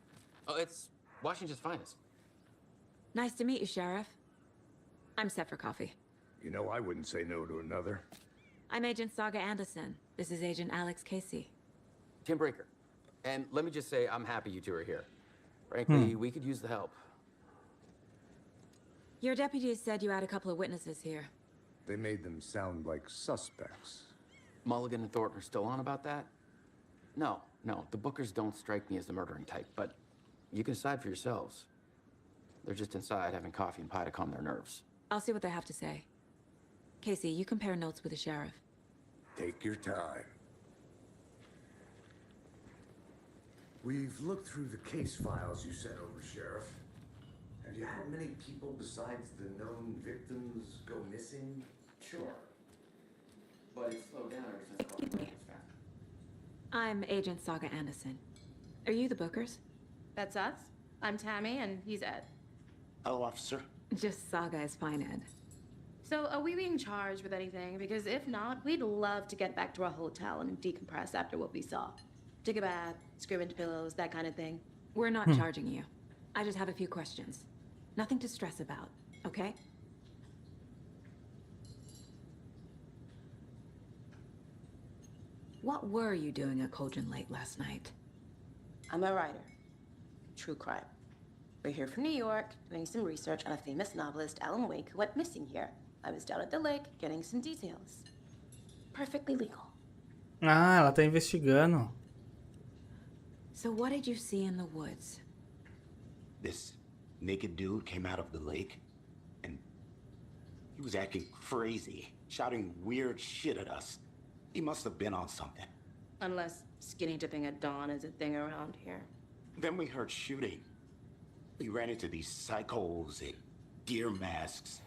Oh, it's Washington's finest. Nice to meet you, Sheriff. I'm set for coffee. You know, I wouldn't say no to another. I'm Agent Saga Anderson. This is Agent Alex Casey. Tim Breaker. And let me just say, I'm happy you two are here. Frankly, we could use the help. Your deputies said you had a couple of witnesses here. They made them sound like suspects. Mulligan and Thornton are still on about that? No, the Bookers don't strike me as the murdering type, but you can decide for yourselves. They're just inside having coffee and pie to calm their nerves. I'll see what they have to say. Casey, you compare notes with the sheriff. Take your time. We've looked through the case files you sent over, Sheriff. Have you had many people besides the known victims go missing? Sure. But it's slowed down ever since coffee was faster. I'm Agent Saga Anderson. Are you the Bookers? That's us. I'm Tammy, and he's Ed. Hello, officer. Just Saga is fine, Ed. So, are we being charged with anything? Because if not, we'd love to get back to our hotel and decompress after what we saw. Take a bath, scream into pillows, that kind of thing. We're not charging you. I just have a few questions. Nothing to stress about, okay? What were you doing at Cauldron Lake last night? I'm a writer. True crime. We're here from New York, doing some research on a famous novelist, Alan Wake, who went missing here. I was down at the lake, getting some details. Perfectly legal. Ah, ela tá investigando. So what did you see in the woods? This naked dude came out of the lake, and he was acting crazy, shouting weird shit at us. He must have been on something. Unless skinny dipping at dawn is a thing around here. Then we heard shooting. We ran into these psychos in deer masks.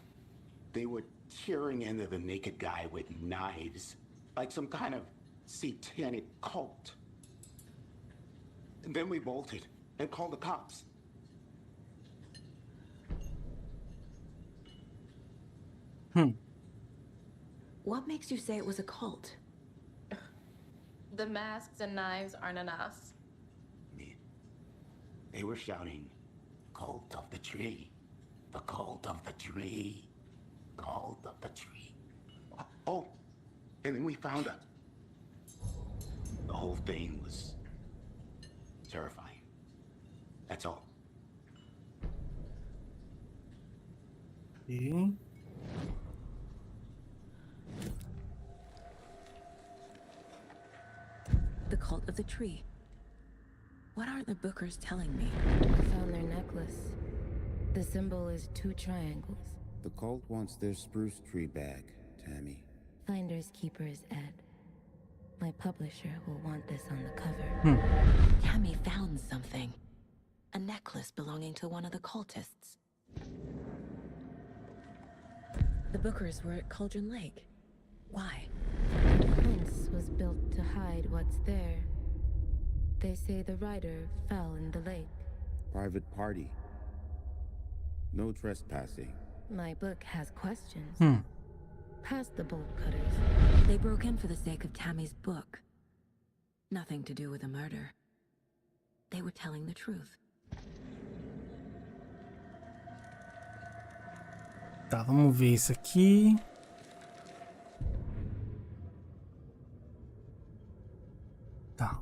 They were tearing into the naked guy with knives, like some kind of satanic cult. And then we bolted and called the cops. What makes you say it was a cult? The masks and knives aren't enough. They were shouting, "Cult of the tree, the cult of the tree, cult of the tree." Oh, and then we found it. The whole thing was terrifying. That's all. E... The cult of the tree. What aren't the Bookers telling me? I found their necklace. The symbol is 2 triangles. The cult wants their spruce tree back, Tammy. Finders keepers, Ed. My publisher will want this on the cover. Tammy found something. A necklace belonging to one of the cultists. The Bookers were at Cauldron Lake. Why? The fence was built to hide what's there. They say the writer fell in the lake. Private party. No trespassing. My book has questions. Past the bolt cutters. They broke in for the sake of Tammy's book. Nothing to do with a murder. They were telling the truth. Tá, vamos ver isso aqui. Tá.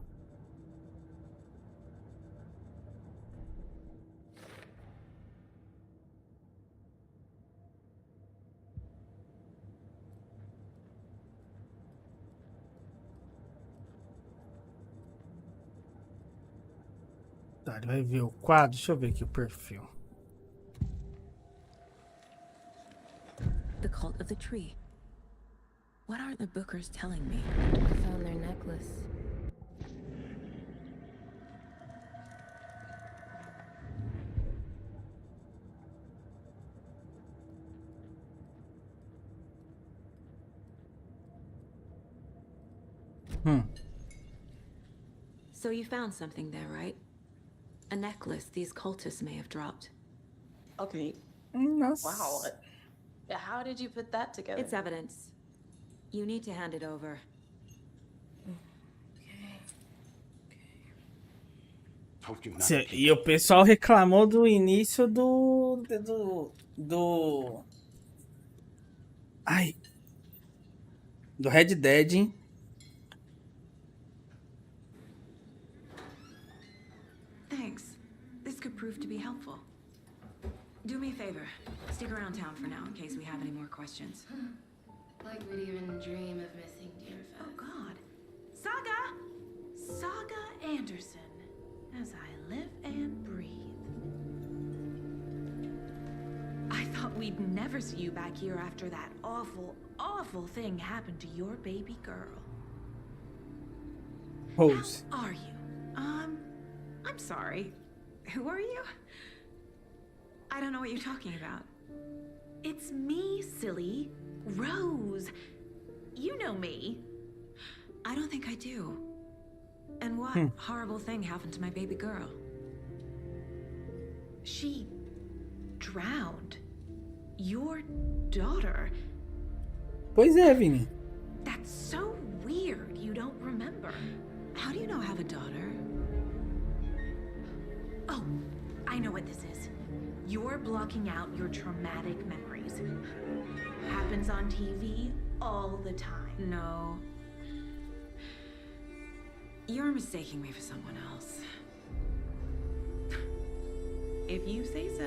Tá, ele vai ver o quadro. Deixa eu ver aqui o perfil. The cult of the tree. What aren't the Bookers telling me? I found their necklace. So you found something there, right? A necklace these cultists may have dropped. Okay. Nossa. Wow. How did you put that together? It's evidence. You need to hand it over. E o pessoal reclamou do início Ai. Do Red Dead, hein? Thanks. This could prove to be helpful. Do me a favor. Stick around town for now in case we have any more questions. Like we'd even dream of missing dear friends. Oh God. Saga Anderson. As I live and breathe. I thought we'd never see you back here after that awful, awful thing happened to your baby girl. Rose. How are you? I'm sorry. Who are you? I don't know what you're talking about. It's me, silly. Rose. You know me. I don't think I do. And what horrible thing happened to my baby girl? She drowned. Your daughter. Pois é, Vini. That's so weird you don't remember. How do you know I have a daughter? Oh, I know what this is. You're blocking out your traumatic memories. Happens on TV all the time. No. You're mistaking me for someone else. If you say so.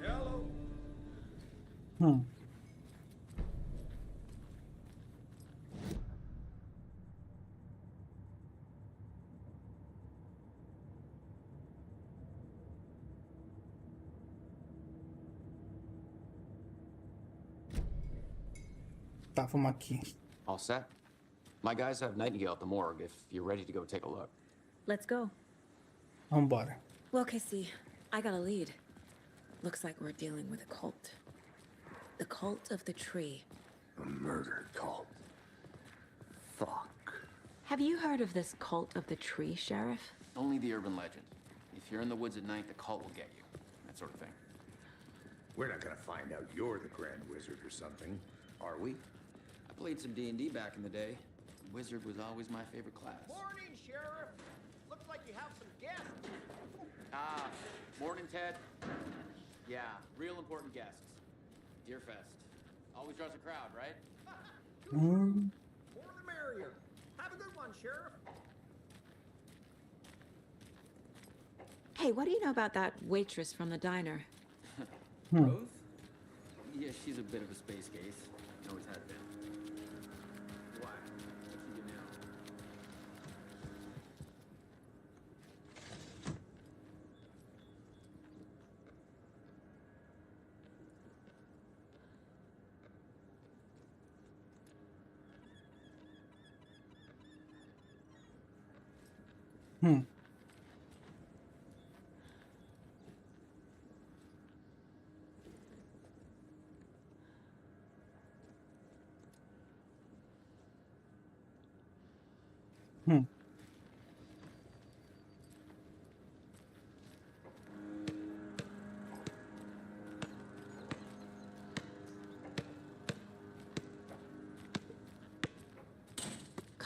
Hello. Tá, vamos aqui. All set? My guys have Nightingale at the morgue if you're ready to go take a look. Let's go. Vambora. Well, Casey, I got a lead. Looks like we're dealing with a cult. The cult of the tree. A murder cult. Fuck. Have you heard of this cult of the tree, Sheriff? Only the urban legend. If you're in the woods at night, the cult will get you. That sort of thing. We're not gonna find out you're the Grand Wizard or something, are we? I played some D&D back in the day. Wizard was always my favorite class. Morning, Sheriff. Looks like you have some guests. Ah, morning, Ted. Yeah, real important guests. Deerfest. Always draws a crowd, right? More the merrier. Have a good one, Sheriff. Hey, what do you know about that waitress from the diner? Rose? Yeah, she's a bit of a space case. Always has been. Why? What'd she do now?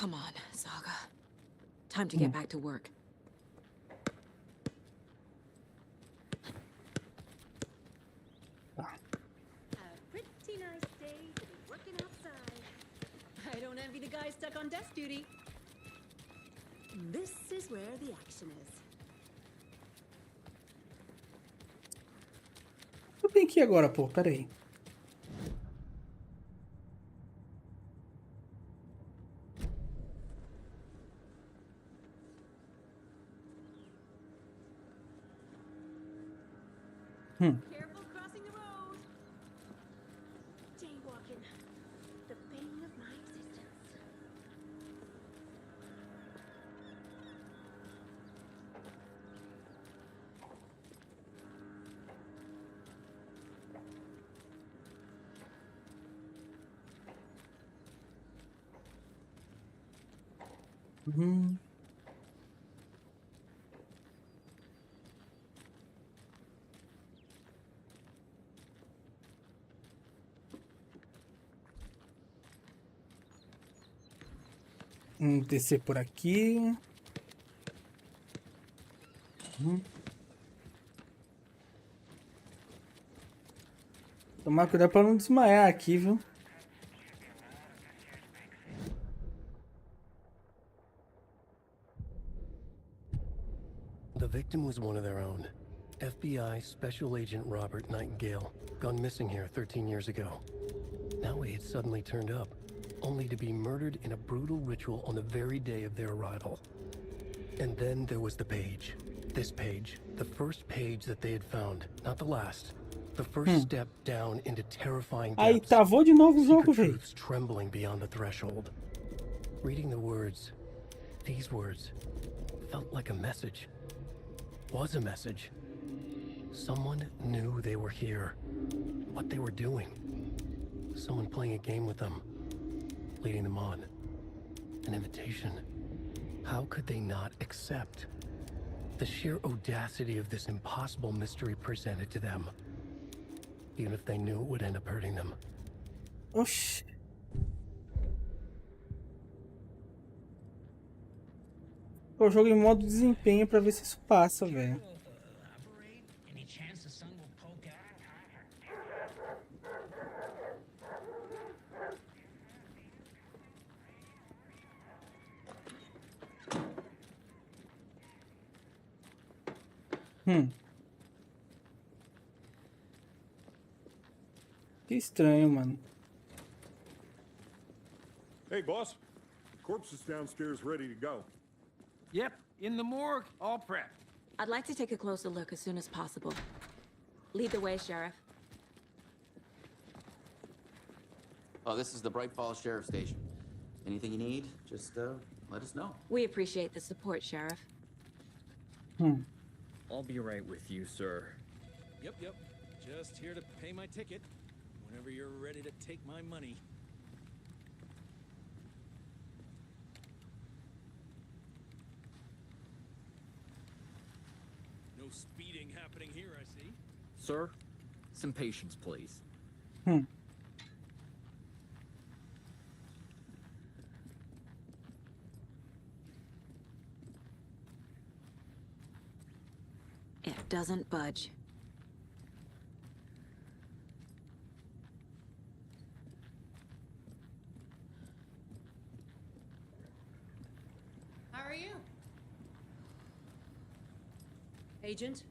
Come on, Saga. Time to get back to work. Pretty nice day to be working outside. I don't envy the guy stuck on desk duty. This is where the action is. Eu tenho que ir agora, pô. Pera aí. Careful crossing the road. Jaywalking. The bane of my existence. Descer por aqui. Tomar cuidado pra não desmaiar aqui, viu? The victim was one of their own. FBI Special Agent Robert Nightingale, gone missing here 13 years ago. Now he had suddenly turned up, only to be murdered in a brutal ritual on the very day of their arrival. And then there was the page. This page, the first page that they had found, not the last. The first step down into terrifying Aí depths. travou de novo o jogo, Secret velho. truths trembling beyond the threshold. Reading the words, these words, felt like a message. Was a message. Someone knew they were here. What they were doing. Someone playing a game with them. Leading them on. An invitation. How could they not accept? The sheer audacity of this impossible mystery presented to them. Even if they knew it would end up hurting them. Oxi. Eu jogo em modo desempenho pra ver se isso passa, velho. Any chance the sun will poke out? Que estranho, mano. Hey, boss. Corpse is downstairs ready to go. Yep, in the morgue, all prepped. I'd like to take a closer look as soon as possible. Lead the way, Sheriff. Oh, this is the Bright Falls Sheriff Station. Anything you need, just let us know. We appreciate the support, Sheriff. I'll be right with you, sir. Yep. Just here to pay my ticket. Whenever you're ready to take my money. No speeding happening here, I see. Sir, some patience, please. It doesn't budge. How are you? Agent?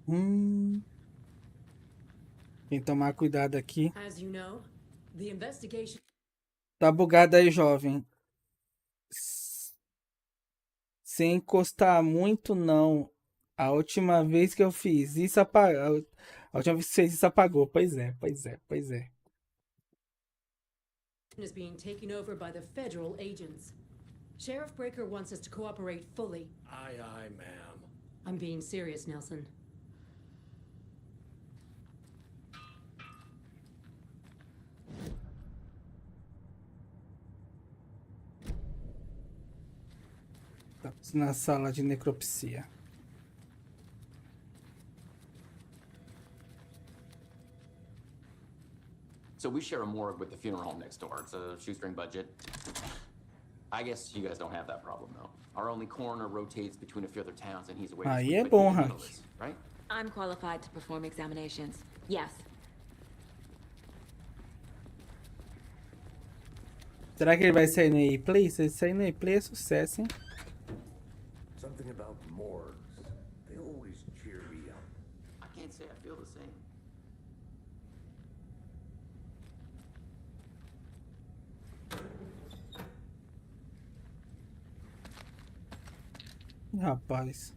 Tem que tomar cuidado aqui. As you know, the investigation. Tá bugado aí, jovem. Sem encostar muito, não. A última vez que eu fiz isso apagou. A última vez que você fez isso apagou. Pois é. Is being taken over by the federal agents. Sheriff Breaker wants us to cooperate fully. Aye, ma'am. I'm being serious, Nelson. Estamos na sala de necropsia. we share a morgue with the funeral home next door. It's a shoestring budget. I guess you guys don't have that problem, though. Our only coroner rotates between a few other towns, and he's away this Aí week, é but bom, he can Hank. handle this, right? I'm qualified to perform examinations. Yes. Será que ele vai sair no E-Play? Se ele sair no E-Play é sucesso, hein? Something about morgues. They always cheer me up. I can't say I feel the same. Rapaz.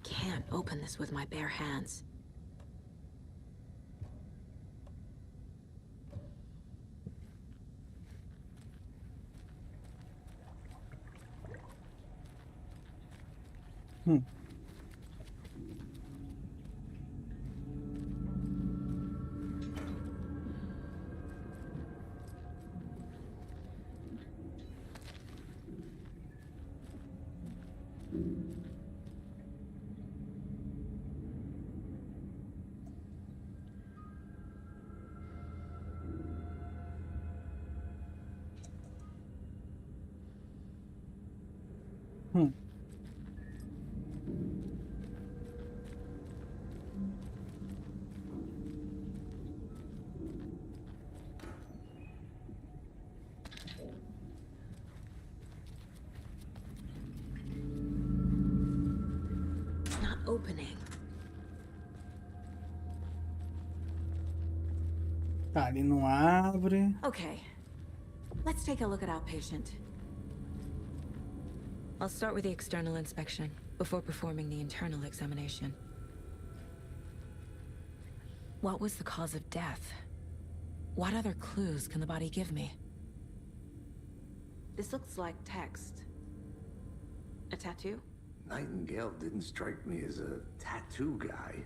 Can't open this with my bare hands. It's not opening. Tá, ele não abre. Okay. Let's take a look at our patient. I'll start with the external inspection before performing the internal examination. What was the cause of death? What other clues can the body give me? This looks like text. A tattoo? Nightingale didn't strike me as a tattoo guy.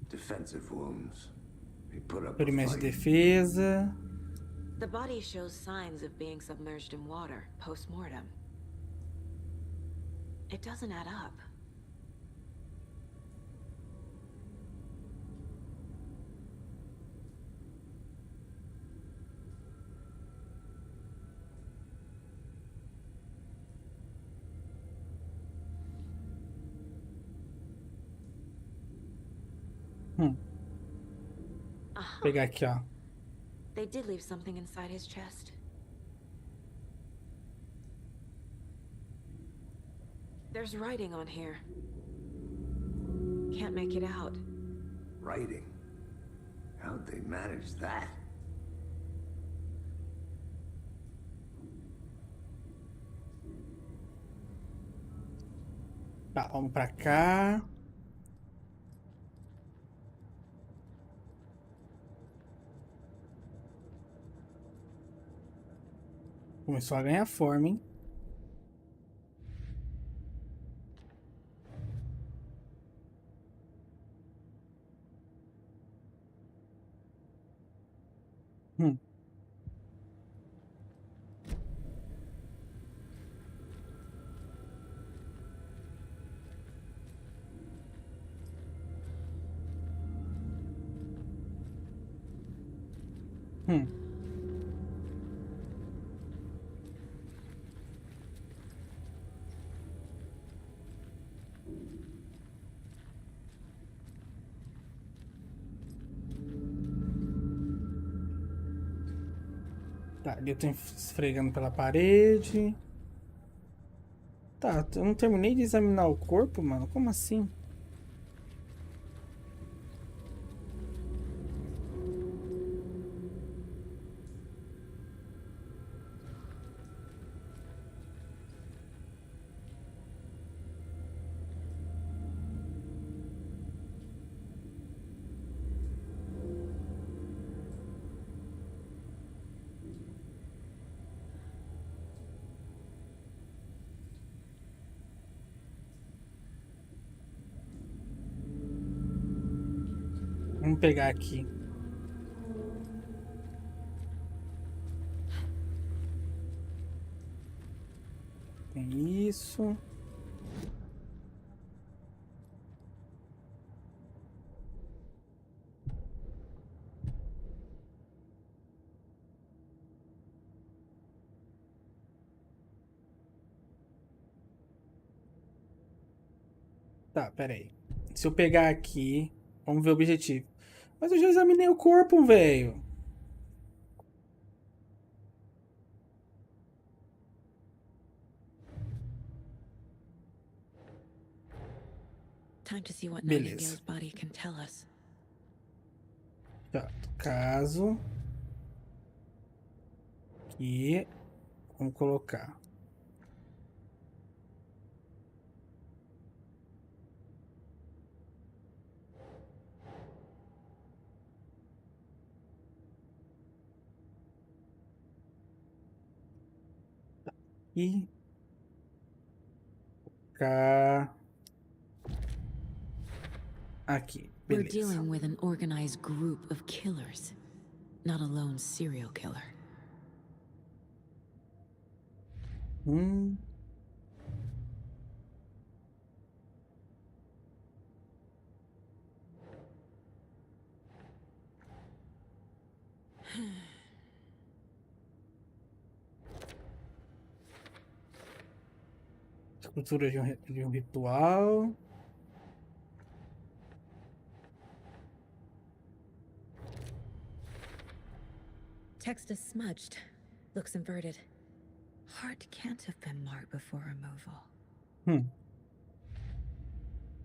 Defensive wounds. He put up a Experimento de fight. defesa. The body shows signs of being submerged in water post-mortem. It doesn't add up. Vou pegar aqui, ó. They did leave something inside his chest. There's writing on here. Can't make it out. Writing. How'd they manage that? Tá, vamos pra cá. Começou a ganhar forma, hein? Tá, ali eu tô esfregando pela parede. Tá, eu não terminei de examinar o corpo, mano. Como assim? Vamos pegar aqui. Tem isso. Tá, pera aí. Se eu pegar aqui, vamos ver o objetivo. Mas eu já examinei o corpo, velho. Time to see what Beleza. Nightingale's body can tell us. Tá, caso. Aqui. Vamos colocar. E cá. Aqui, We're beleza. dealing with an organized group of killers, not a lone serial killer. Escultura de um ritual. Text is smudged. Looks inverted. Heart can't have been marked before removal.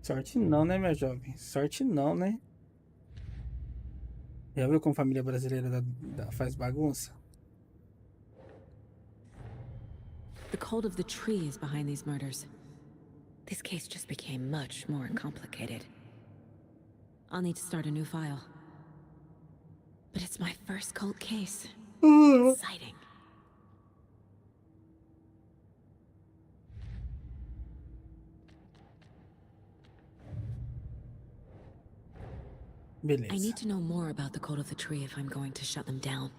Sorte não, né, minha jovem? Sorte não, né? Já viu como família brasileira faz bagunça? The cult of the tree is behind these murders. This case just became much more complicated. I'll need to start a new file. But it's my first cult case. Exciting. Beleza. I need to know more about the cult of the tree if I'm going to shut them down.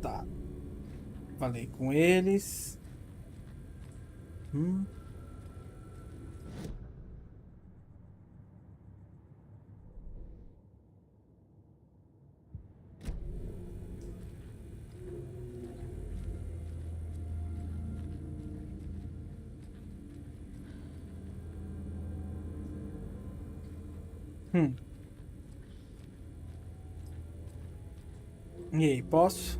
Tá. Falei com eles. E aí, posso?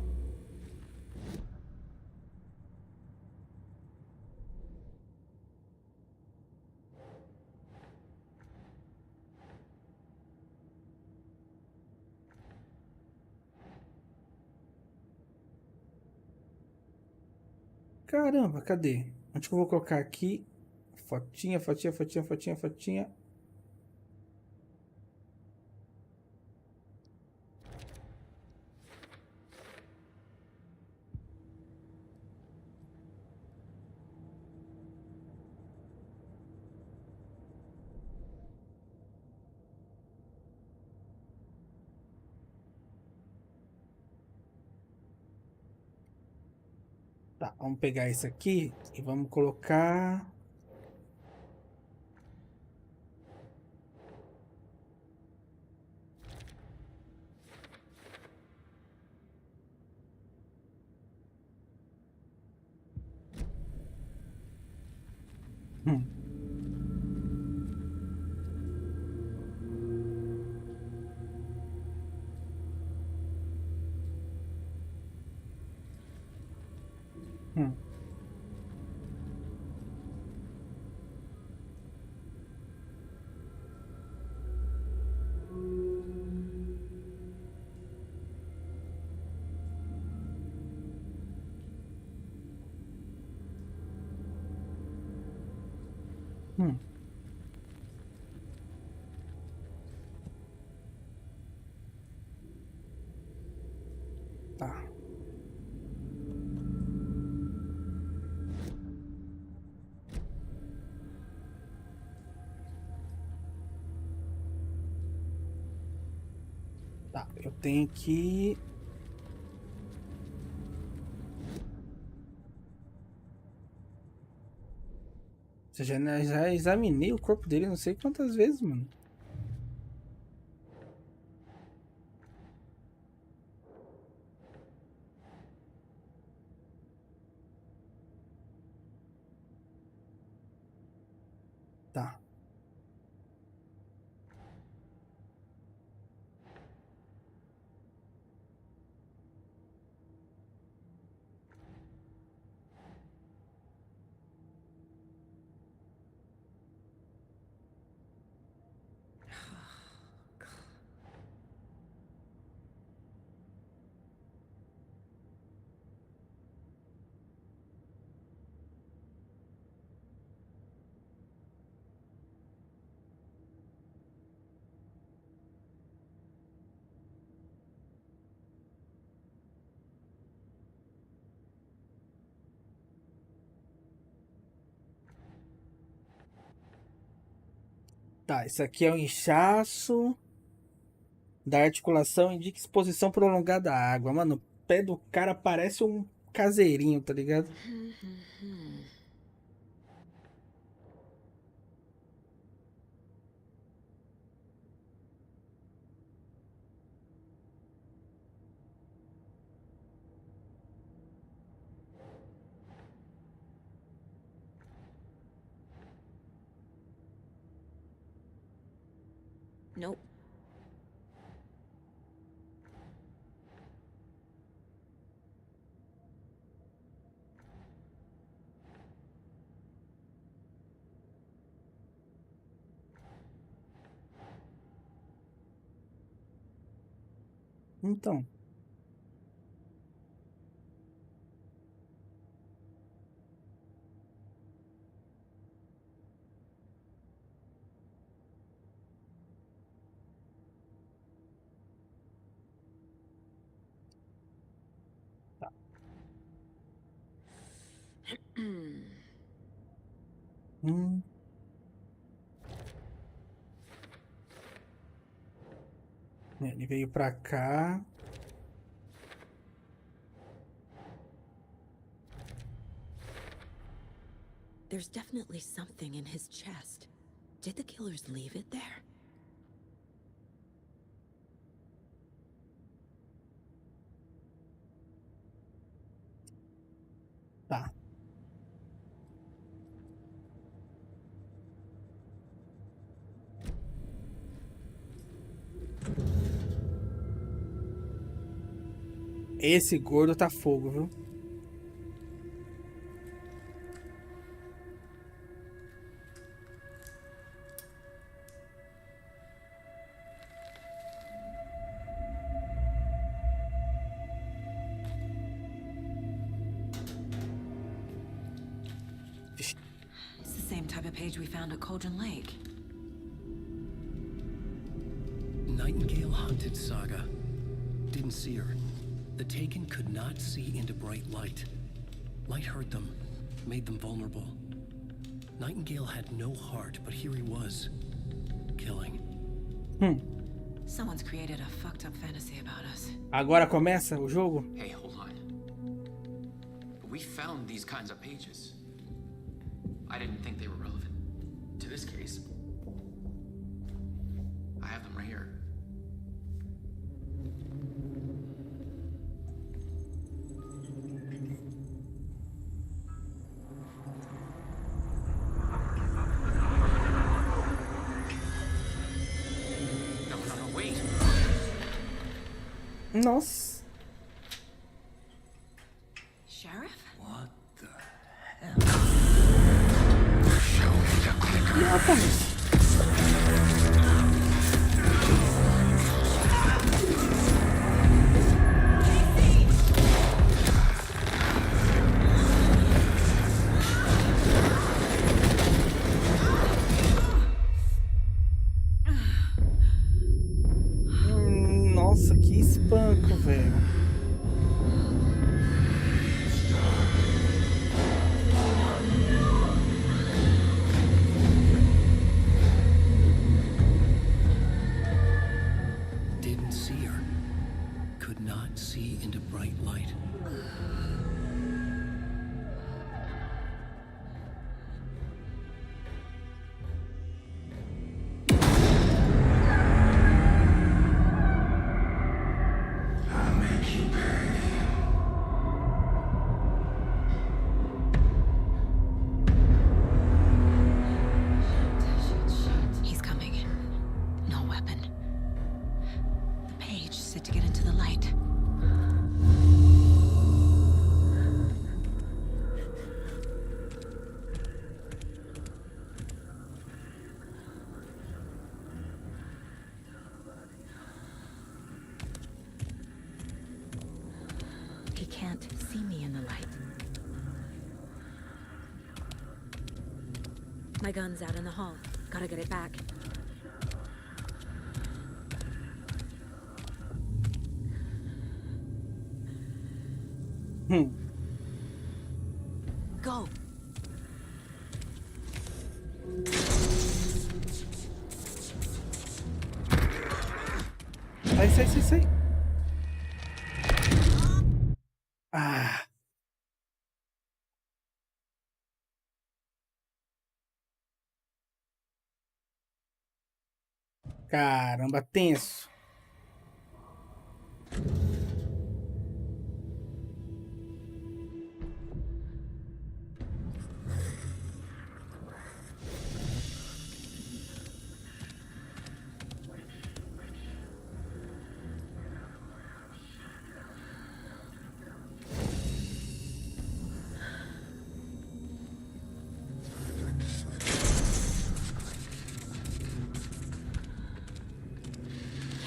Caramba, cadê? Onde que eu vou colocar aqui? Fotinha, fotinha, fotinha, fotinha, fotinha. Tá, vamos pegar esse aqui e vamos colocar... Tá. Tá, eu tenho que... Eu já examinei o corpo dele não sei quantas vezes, mano. Tá, isso aqui é o inchaço da articulação, indica exposição prolongada à água. Mano, o pé do cara parece um caseirinho, tá ligado? Nope. Então. Hum. Ele veio pra cá. There's definitely something in his chest. Did the killers leave it there? Tá. Esse gordo tá fogo, viu? It's the same type of page we found at Cauldron Lake. Nightingale hunted Saga. Didn't see her. The Taken could not see into bright light. Light hurt them, made them vulnerable. Nightingale had no heart, but here he was, killing. Someone's created a fucked up fantasy about us. Agora começa o jogo? Hey, hold on. We found these kinds of pages. I didn't think they were relevant to this case. I have them right here. No, wait. Nossa. Sheriff? What the Show me the clicker. Nossa, que espanco, velho. Didn't see her. Could not see into bright light. He's coming. No weapon. The page said to get into the light. He can't see me in the light. My gun's out in the hall. Gotta get it back. Go. sai. Ah. Caramba, tenso.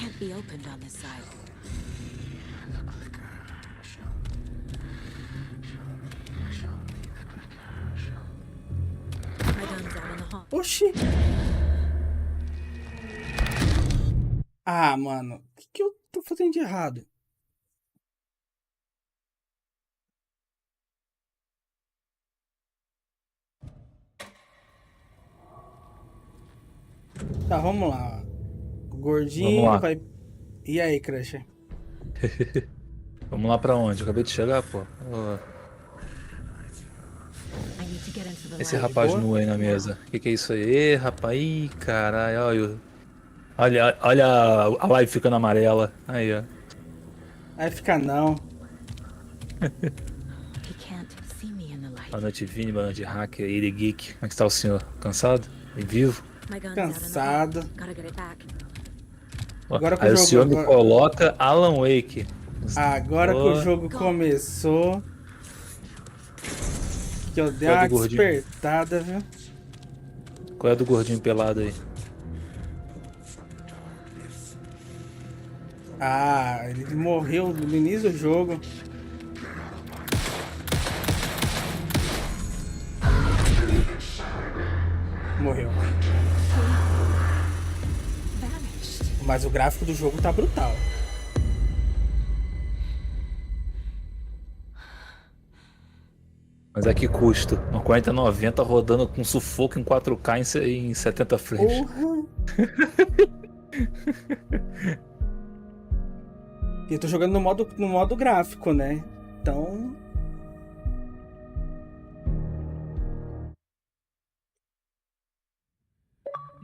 Can't be opened on this side. My gun's out in the hall. Oxi. Ah, mano. O que eu tô fazendo de errado? Tá, vamos lá. O gordinho Vamos lá. vai... E aí, Crusher? Vamos lá pra onde? Eu acabei de chegar, pô. Esse rapaz nu aí na mesa. O que é isso aí? Ê, rapaz. Ih, caralho. Olha a live ficando amarela. Aí, ó. Aí fica não. Boa noite, Vini. Boa noite, Hacker. Thegeekpt. Como é que está o senhor? Cansado? E vivo? Cansado. Agora que aí o senhor me coloca Alan Wake. Agora que o jogo começou, que eu dei uma despertada, viu? Qual é a do gordinho pelado aí? Ah, ele morreu no início do jogo. Morreu. Mas o gráfico do jogo tá brutal. Mas a que custo? Uma 4090 rodando com sufoco em 4K em 70 frames. E eu tô jogando no modo gráfico, né? Então...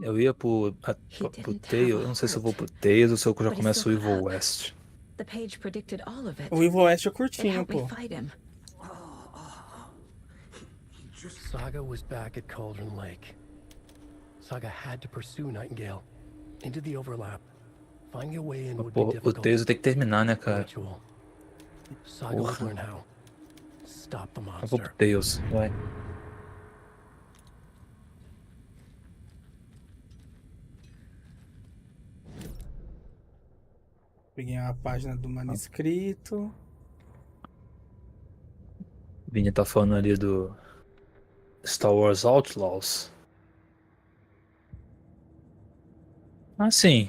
Eu ia pro Tails, eu não sei se eu vou pro Tails ou se eu já começo o Evil West. O Evil West é curtinho, pô. Saga was back at Cauldron Lake. Saga had to pursue Nightingale into the overlap. Finding a way in would be difficult. O Tails tem que terminar, né, cara? Saga would learn how. Stop the monster. Eu vou pro Tails, vai. Peguei uma página do manuscrito. Vini tá falando ali do Star Wars Outlaws. Ah, sim.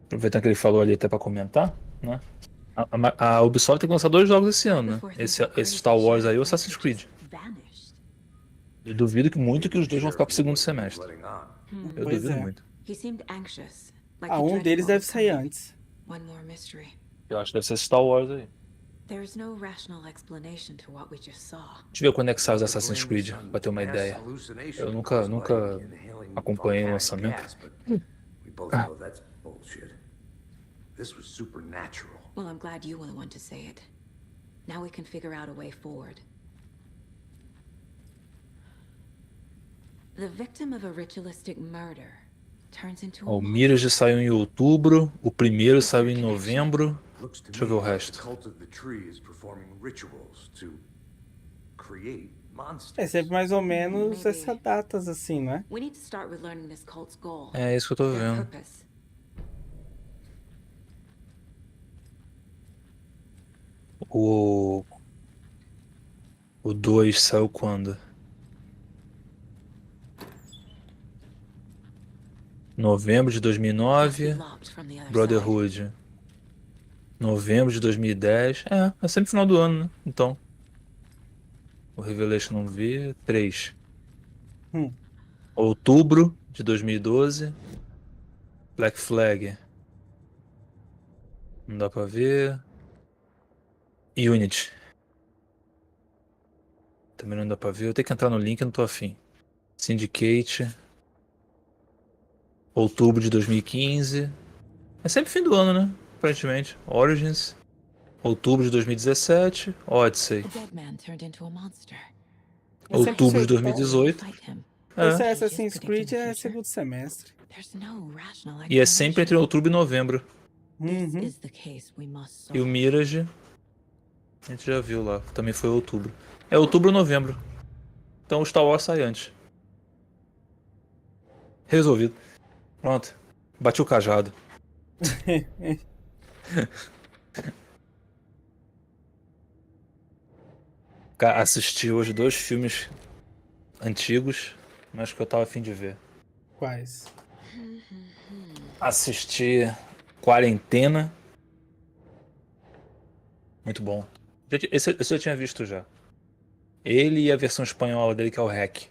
Aproveitando que ele falou ali até pra comentar, né? A Ubisoft tem que lançar 2 jogos esse ano, né? Esse Star Wars aí e o Assassin's Creed. Eu duvido muito que os 2 vão ficar pro segundo semestre. Eu duvido muito. Um deles deve sair antes. Eu acho que deve ser Star Wars aí. Deixa eu ver quando é que sai os Assassin's Creed, pra ter uma ideia. Eu nunca acompanhei o lançamento. This was supernatural. Well, I'm glad you were the one to say it. Now we can figure out a way forward. The victim of a ritualistic murder turns into O Mirage saiu em outubro, o primeiro saiu em novembro. Deixa eu ver o resto. É sempre mais ou menos essas datas assim, né? É isso que eu tô vendo. O 2 saiu quando? Novembro de 2009, Brotherhood. Novembro de 2010. É sempre final do ano, né? Então. O Revelation não vi. 3. Outubro de 2012. Black Flag. Não dá pra ver. Unity. Também não dá pra ver. Eu tenho que entrar no link, eu não tô afim. Syndicate. Outubro de 2015. É sempre fim do ano, né? Aparentemente. Origins. Outubro de 2017. Odyssey. The dead man turned into a monster. É sempre Outubro de ser- 2018. Esse É. Assassin's Creed é segundo semestre. There's no rational E é sempre entre outubro e novembro. This is the case we must E o solve. Mirage, a gente já viu lá. Também foi outubro. É outubro ou novembro. Então o Star Wars sai antes. Resolvido. Pronto. Bati o cajado. Cara, assisti hoje 2 filmes antigos, mas que eu tava a fim de ver. Quais? Assisti Quarentena. Muito bom. Esse eu tinha visto já. Ele e a versão espanhola dele, que é o Hack.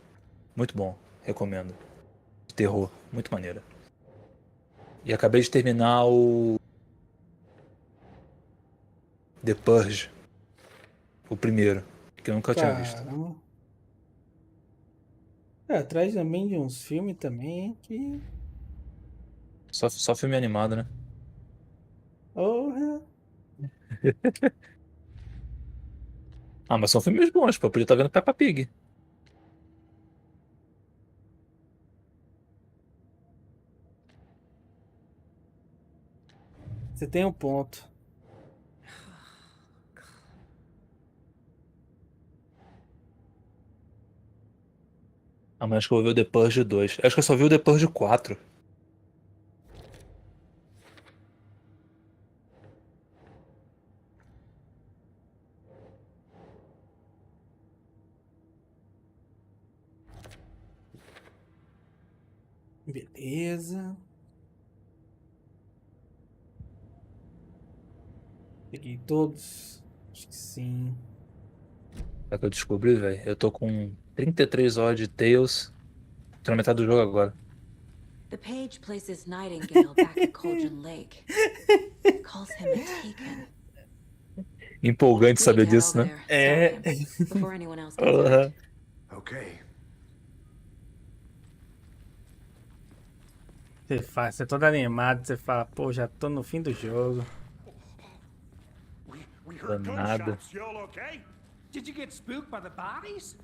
Muito bom. Recomendo. De terror. Muito maneira. E acabei de terminar o The Purge. O primeiro. Que eu nunca tinha visto. Caramba. É, atrás também de uns filmes também que... Só filme animado, né? Porra. Ah, mas são filmes bons, pô. Eu podia estar vendo Peppa Pig. Você tem um ponto. Ah, mas acho que eu vou ver o The Purge 2. Acho que eu só vi o The Purge 4. Beleza. Peguei todos. Acho que sim. É que eu descobri, velho. Eu tô com 33 horas de Tales. Tô na metade do jogo agora. The page places Nightingale back at Cauldron Lake. Calls him a taken. Empolgante saber disso, né? É. Before anyone else gets hurt. Okay. Você é todo animado, você fala, pô, já tô no fim do jogo. Nada. Did you get spooked by the bodies?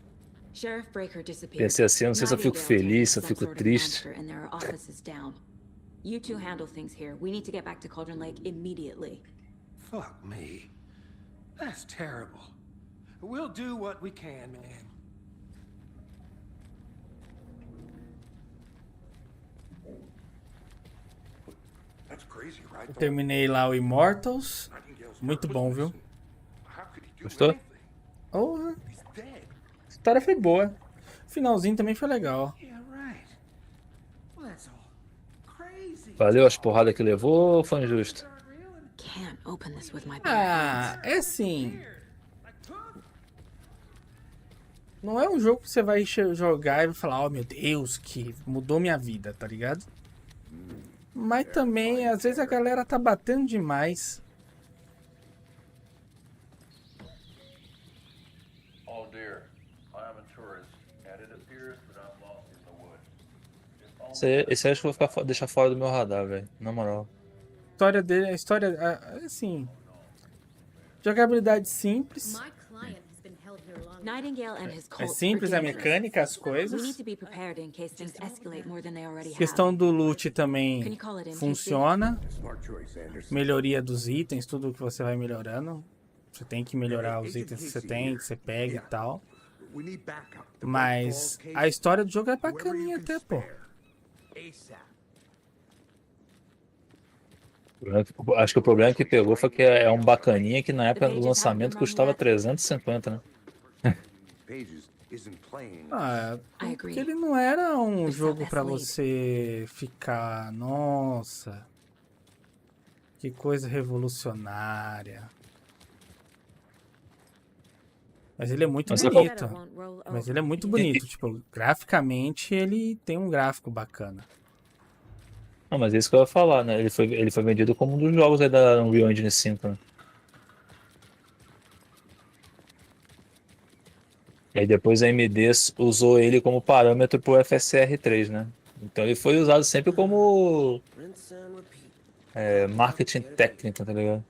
Sheriff Breaker disappeared. Pensei assim, eu não sei se eu fico feliz, se eu fico triste. And there are offices down. You two handle things here. We need to get back to Cauldron Lake immediately. Fuck me. That's terrible. We'll do what we can, man. That's crazy, right? Eu terminei lá o Immortals. Muito bom, viu? Gostou? Porra. A história foi boa. O finalzinho também foi legal. Valeu as porradas que levou ou foi injusto? Can't open this with my Ah, é assim. Não é um jogo que você vai jogar e vai falar, oh meu Deus, que mudou minha vida, tá ligado? Mas também, às vezes a galera tá batendo demais. Oh dear, I am a tourist, and it appears that I'm lost in the woods. Esse acho que eu vou deixar fora do meu radar, velho. Na moral. A história dele, assim, jogabilidade simples. Nightingale and his É cult simples a are dangerous. mecânica, as We coisas. need to be prepared in case things escalate more than they already have. Questão do loot também funciona. Melhoria dos itens, tudo que você vai melhorando. Você tem que melhorar os itens que você tem, que você pega e tal. Mas a história do jogo é bacaninha até, pô. Acho que o problema que pegou foi que é um bacaninha que na época do lançamento custava 350, né? Ah, porque ele não era um jogo pra você ficar, nossa, que coisa revolucionária. Mas ele é muito bonito. Mas ele é muito bonito, tipo, graficamente ele tem um gráfico bacana. Não, mas é isso que eu ia falar, né? Ele foi vendido como um dos jogos aí da Unreal Engine 5, né? E aí depois a AMD usou ele como parâmetro pro FSR 3, né? Então ele foi usado sempre como marketing técnico, tá ligado?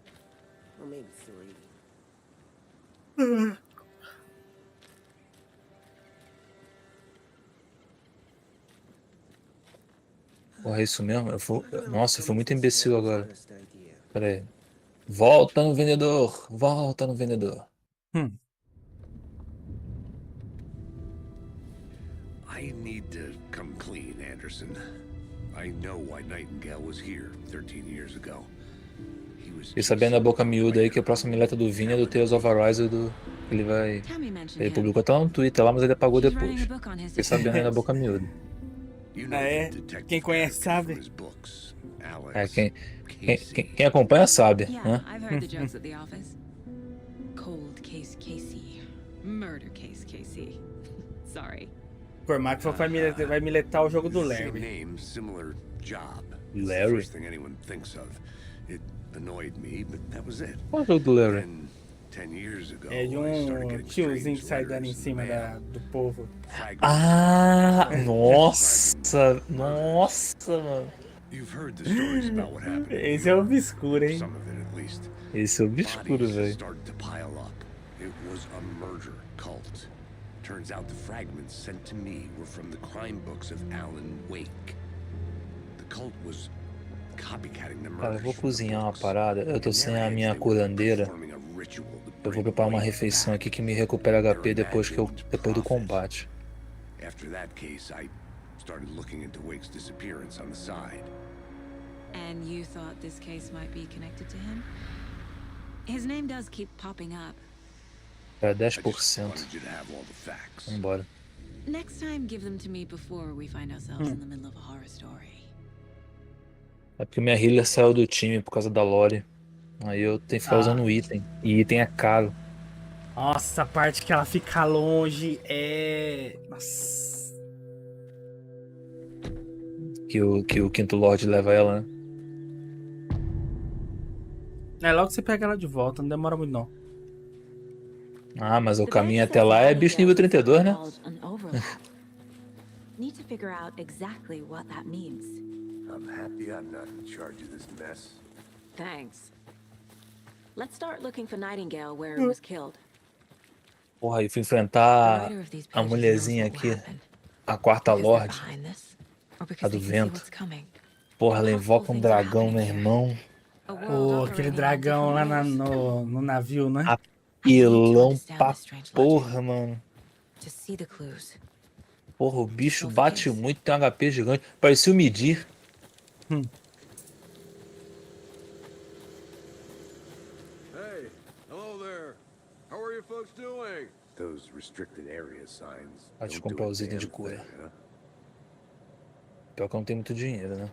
Porra, é isso mesmo? Nossa, eu fui muito imbecil agora. Pera aí. Volta no vendedor! Volta no vendedor. I need to come clean, Anderson. I know why Nightingale was here 13 years ago. He was Fiquei sabendo da boca miúda aí que a próxima meta do Vini é do Tales of Arise do. Ele vai. Ele publicou até lá no Twitter lá, mas ele apagou depois. Fiquei sabendo aí da boca miúda. Quem conhece sabe. Quem acompanha sabe, né? I've heard the jokes at the office. Cold case Casey. Murder case Casey. Sorry. Cormac falou que vai miletar o jogo do Same Larry. name, similar job. Larry? First thing anyone thinks of. It annoyed me, but that was it. Qual é o jogo do Larry? 10 years ago, É de um tiozinho que sai dando em cima do povo. Ah, nossa, mano. You've heard the stories about what happened. Esse é obscuro, hein? Some of it at least. Esse é obscuro, velho. Started to pile up. It was a murder cult. Turns out the fragments sent to me were from the crime books of Alan Wake. The cult was copycatting the Cara, eu murders. vou cozinhar uma parada. Eu tô sem a minha curandeira. Eu vou preparar uma refeição aqui que me recupera HP depois do combate. After that case, I started looking into Wake's disappearance on the side. And you thought this case might be connected to him? His name does keep popping up. É 10%. Vambora. Next time, give them to me before we find ourselves in the middle of a horror story. É porque minha healer saiu do time por causa da Lore. Aí eu tenho que ficar usando item. E item é caro. Nossa, a parte que ela fica longe é... Nossa. Que o quinto Lorde leva ela, né? É, logo você pega ela de volta, não demora muito não. Ah, mas o caminho até lá é bicho nível 32, né? Need to figure out exactly what that means. I'm happy I'm not in charge of this mess. Thanks. Let's start looking for Nightingale where he was killed. Porra, eu fui enfrentar a mulherzinha aqui. A quarta Lorde. A do vento. Porra, ela invoca um dragão, meu irmão. Pô, aquele dragão lá no navio, né? Apelão pra porra, mano. Porra, o bicho bate muito, tem um HP gigante. Parecia o Midir. Hey, hello there. How are you folks doing? Those restricted area signs. Vai te comprar os itens de cura. Pior que eu não tenho muito dinheiro, né?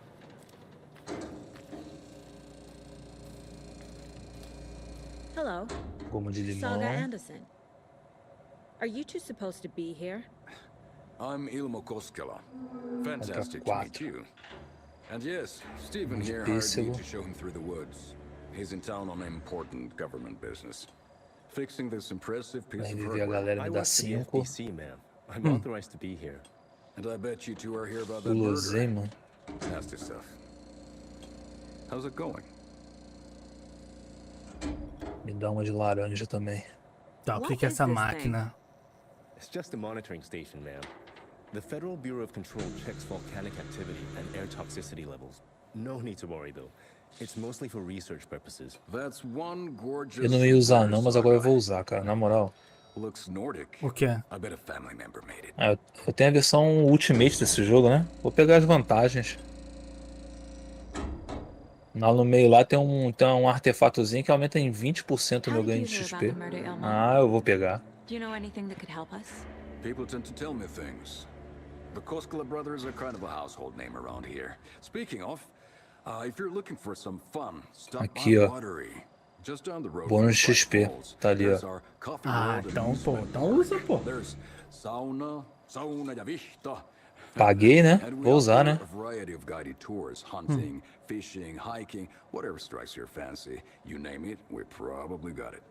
Hello. Goma de limão. Saga Anderson. Are you two supposed to be here? I'm Ilmo Koskela. Fantastic to meet you. And yes, Stephen here hired me to show him through the woods. He's in town on important government business. Fixing this impressive piece of hardware. I work for the FTC, ma'am. I'm authorized to be here. And I bet you two are here about that murder. Nasty stuff. How's it going? Me dá uma de laranja também. Tá, o que é essa máquina? It's just a monitoring station, ma'am. The Federal Bureau of Control checks volcanic activity and air toxicity levels. No need to worry, though. It's mostly for research purposes. That's one gorgeous. Eu não ia usar não, mas agora eu vou usar, cara, na moral. Looks Nordic. O quê? I bet a family member made it. Eu tenho a versão Ultimate desse jogo, né? Vou pegar as vantagens. Lá no meio lá tem um artefatozinho que aumenta em 20% o meu ganho de XP. Ah, eu vou pegar. Do you know anything that could help us? People tend to tell me things. The Koskela brothers are kind of a household name around here. Speaking of, if you're looking for some fun, stop aqui, by ó. Watery. Just down the road. Bônus de XP. Tá ali, ó. Ah, então, pô. Então usa, pô. There's sauna e vista. Paguei, né? And we Vou usar, offer né? a variety of guided tours, hunting, fishing, hiking, whatever strikes your fancy. You name it, we probably got it.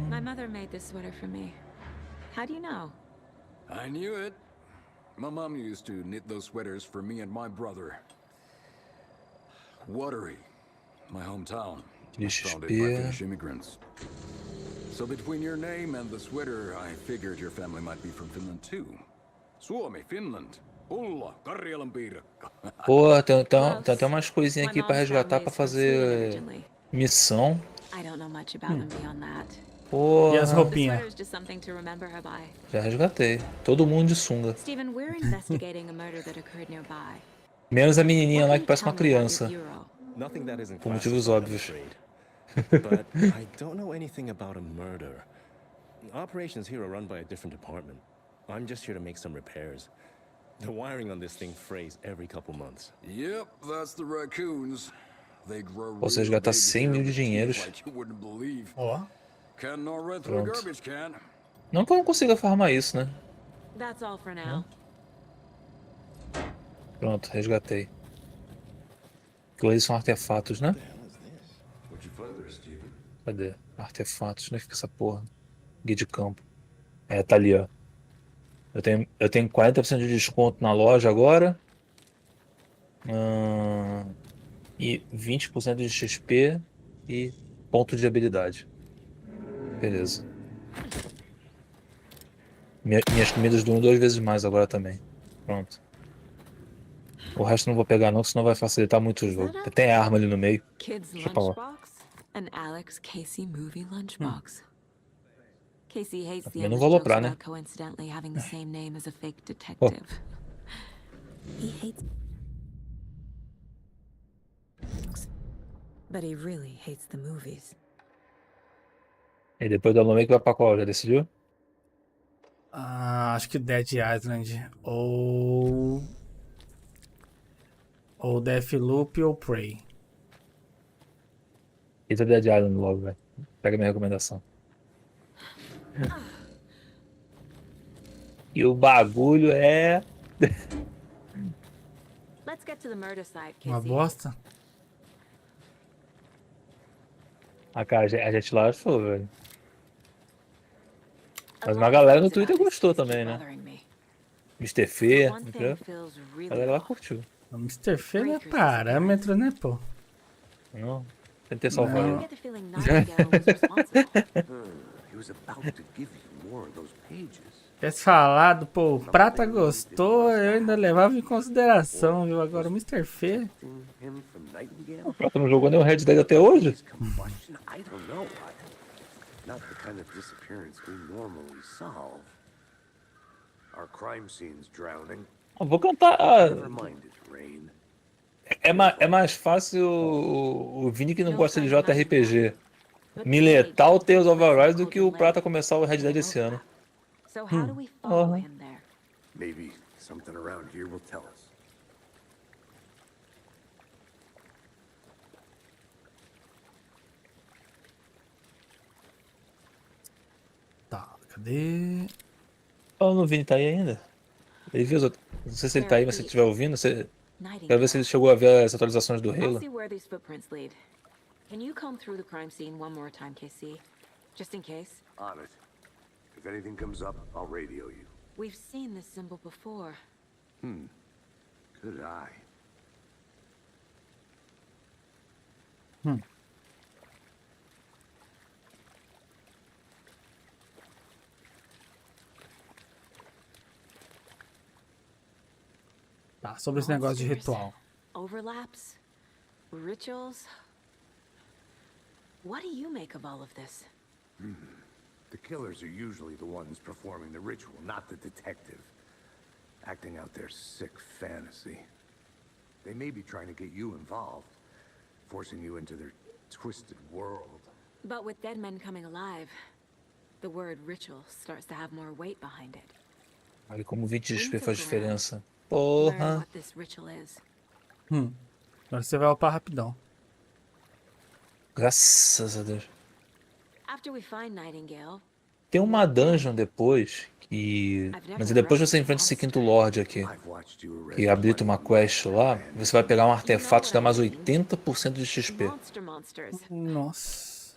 My mother made this sweater for me. How do you know? I knew it. My mom used to knit those sweaters for me and my brother. Watery, my hometown, founded by Finnish immigrants. So between your name and the sweater, I figured your family might be from Finland too. Suomi, Finland. Ulla, Karjalan piirakka. Pô, tem até umas coisinhas aqui pra resgatar pra fazer missão. I don't know much about them beyond that. Porra. E as roupinhas? The sweater's just something to remember her by. Já resgatei. Todo mundo de sunga. Stephen, we're investigating a murder that occurred nearby. Menos a menininha lá que parece uma criança. Nothing that isn't Por motivos classified, I'm óbvios. afraid. But I don't know anything about a murder. Operations here are run by a different department. I'm just here to make some repairs. The wiring on this thing frays every couple months. Yep, that's the raccoons. They grow Posso resgatar 100 mil de dinheiros. like you wouldn't believe. Ó. Can not run through a Pronto. garbage can. Não que eu não consiga farmar isso, né? That's all for now. Pronto, resgatei. Aquilo ali são artefatos, né? What'd you find there, Steven? Cadê? Artefatos, né? Fica essa porra. Guia de campo. É, tá ali, ó. Eu tenho 40% de desconto na loja agora. E 20% de XP e ponto de habilidade. Beleza. Minhas comidas duram 2 vezes mais agora também. Pronto. O resto não vou pegar não, senão vai facilitar muito o jogo. Tem arma ali no meio. Kid's Deixa pra lá. lunchbox? An Alex Casey movie lunchbox. Casey hates the Eu não endless vou jokes aloprar, né? about coincidentally having the same name as a fake detective. He hates... But he really hates the movies. E depois do alanwake vai pra qual? Já decidiu? Acho que Dead Island ou Deathloop ou Prey. Eita, Dead Island logo, velho. Pega minha recomendação. E o bagulho é... Let's get to the murder site, Casey. Uma bosta. Ah, cara, a gente lá achou, velho. Mas uma galera no Twitter gostou também, né? Mr. Fê, entendeu? A galera lá curtiu. O Mr. Fê não é parâmetro, né, pô? Não, tentei salvar Não. ele. He was about to give you more of those pages. Tivesse falado, pô, o Prata gostou, eu ainda levava em consideração, viu? Agora o Mr. Fê. O Prata não jogou nem o Red Dead até hoje? I don't know. Not the kind of disappearance we normally solve. Our crime scene's drowning. Eu vou cantar. Never mind it, Rain. É mais fácil o Vini que não gosta de JRPG miletar o Tales of Arise do que o Prata começar o Red Dead esse ano. So how do we follow him there? Maybe something around here will tell us. Tá, cadê? O Vini tá aí ainda? Ele viu não sei se ele tá aí, mas se ele estiver ouvindo, quero ver se ele chegou a ver as atualizações do Let's Halo. see where these footprints lead. Can you comb through the crime scene one more time, Casey? Just in case. On it. If anything comes up, I'll radio you. We've seen this symbol before. Good eye. Tá, sobre esse negócio de ritual. Overlaps? Rituals? What do you make of all of this? The killers are usually the ones performing the ritual, not the detective. Acting out their sick fantasy. They may be trying to get you involved, forcing you into their twisted world. But with dead men coming alive, the word ritual starts to have more weight behind it. Olha como 20 de XP faz diferença. Learn Porra! what this ritual is. Agora você vai upar rapidão. Graças a Deus. After we find Nightingale, Tem uma dungeon depois que... Mas depois você enfrenta esse quinto Lorde aqui. Que habilita uma quest lá. Você vai pegar um artefato que dá mais 80% de XP. Nossa.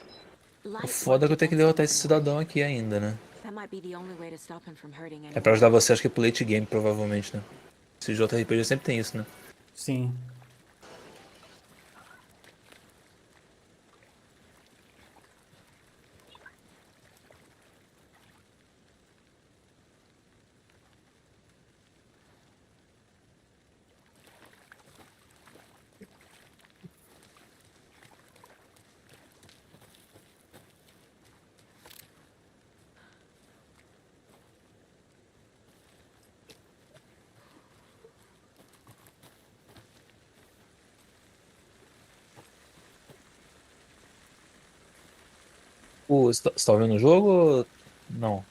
O foda é que eu tenho que derrotar esse cidadão aqui ainda, né? É pra ajudar você, acho que pro late game, provavelmente, né? Esse JRPG sempre tem isso, né? Sim. Você tá ouvindo o jogo ou não?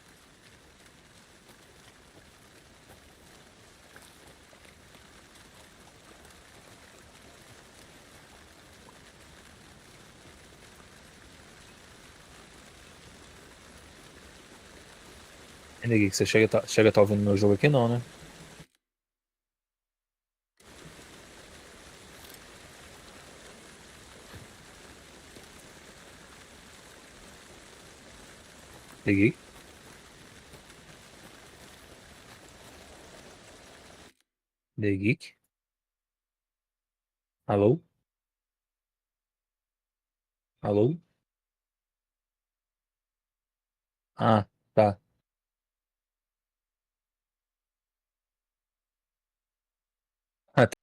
Neguinho, você chega a tá ouvindo meu jogo aqui não, né? Peguei. The Geek. Alô? Alô? Ah, tá. Ah, tá.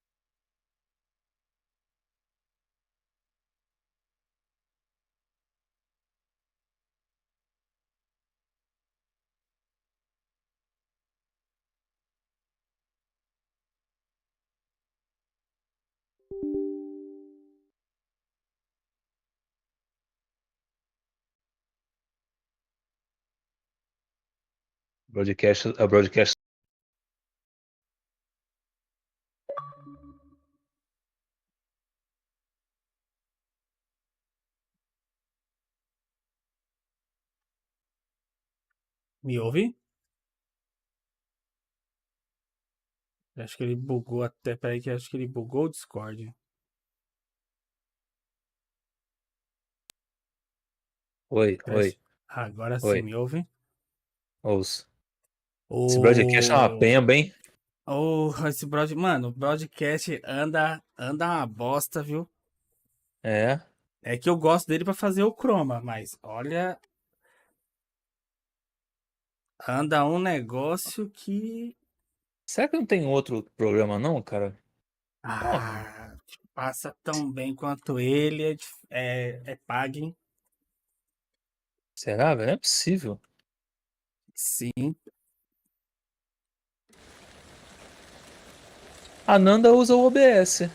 Broadcast. Me ouve? Acho que ele bugou até. Peraí, que acho que ele bugou o Discord. Oi, oi, Agora sim, oi. me ouve? Ouço. Esse broadcast é uma O. pemba, hein? Esse Mano, o broadcast anda uma bosta, viu? É. É que eu gosto dele pra fazer o Chroma, mas olha. Anda um negócio que. Será que não tem outro programa não, cara? Porra. Passa tão bem quanto ele. É pago, hein? Será, velho? Não é possível. Sim. A Nanda usa o OBS.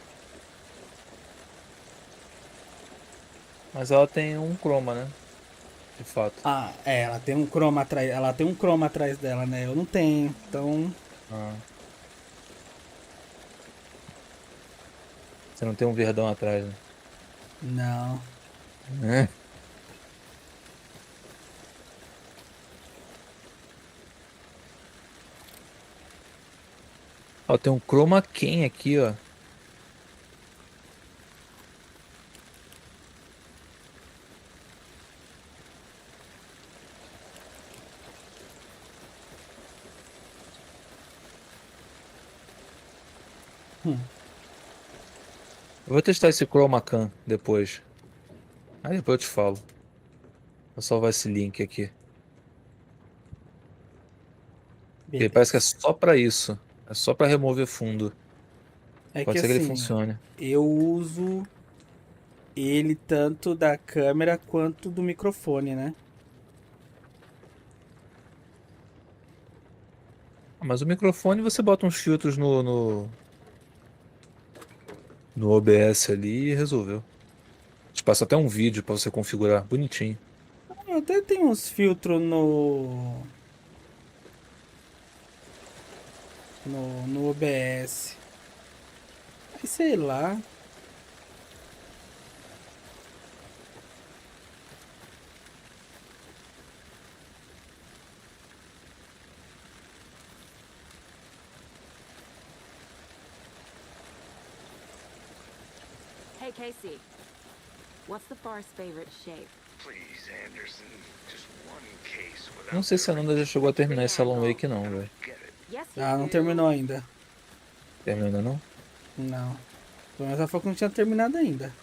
Mas ela tem um chroma, né? De fato. Ela tem um Chroma atrás. Ela tem um Chroma atrás dela, né? Eu não tenho. Então. Ah. Você não tem um verdão atrás, né? Não. É. Ó, tem um chroma key aqui, ó. Eu vou testar esse chroma can depois. Aí depois eu te falo. Vou salvar esse link aqui. Ele parece que é Beleza. só pra isso. É só pra remover fundo. É que Pode ser que ele assim, funcione. eu uso ele tanto da câmera quanto do microfone, né? Ah, mas o microfone você bota uns filtros no OBS ali e resolveu. Te passa até um vídeo pra você configurar bonitinho. Eu até tenho uns filtros no OBS. Mas sei lá. Hey, Casey. What's the far's favorite shape? Please, Anderson, just one case without. Não sei se a Nanda já chegou a terminar esse Alan Wake não, velho. Yes, you Ah, não do. terminou ainda. Terminou ainda não? Não. Pelo menos ela falou que não tinha terminado ainda.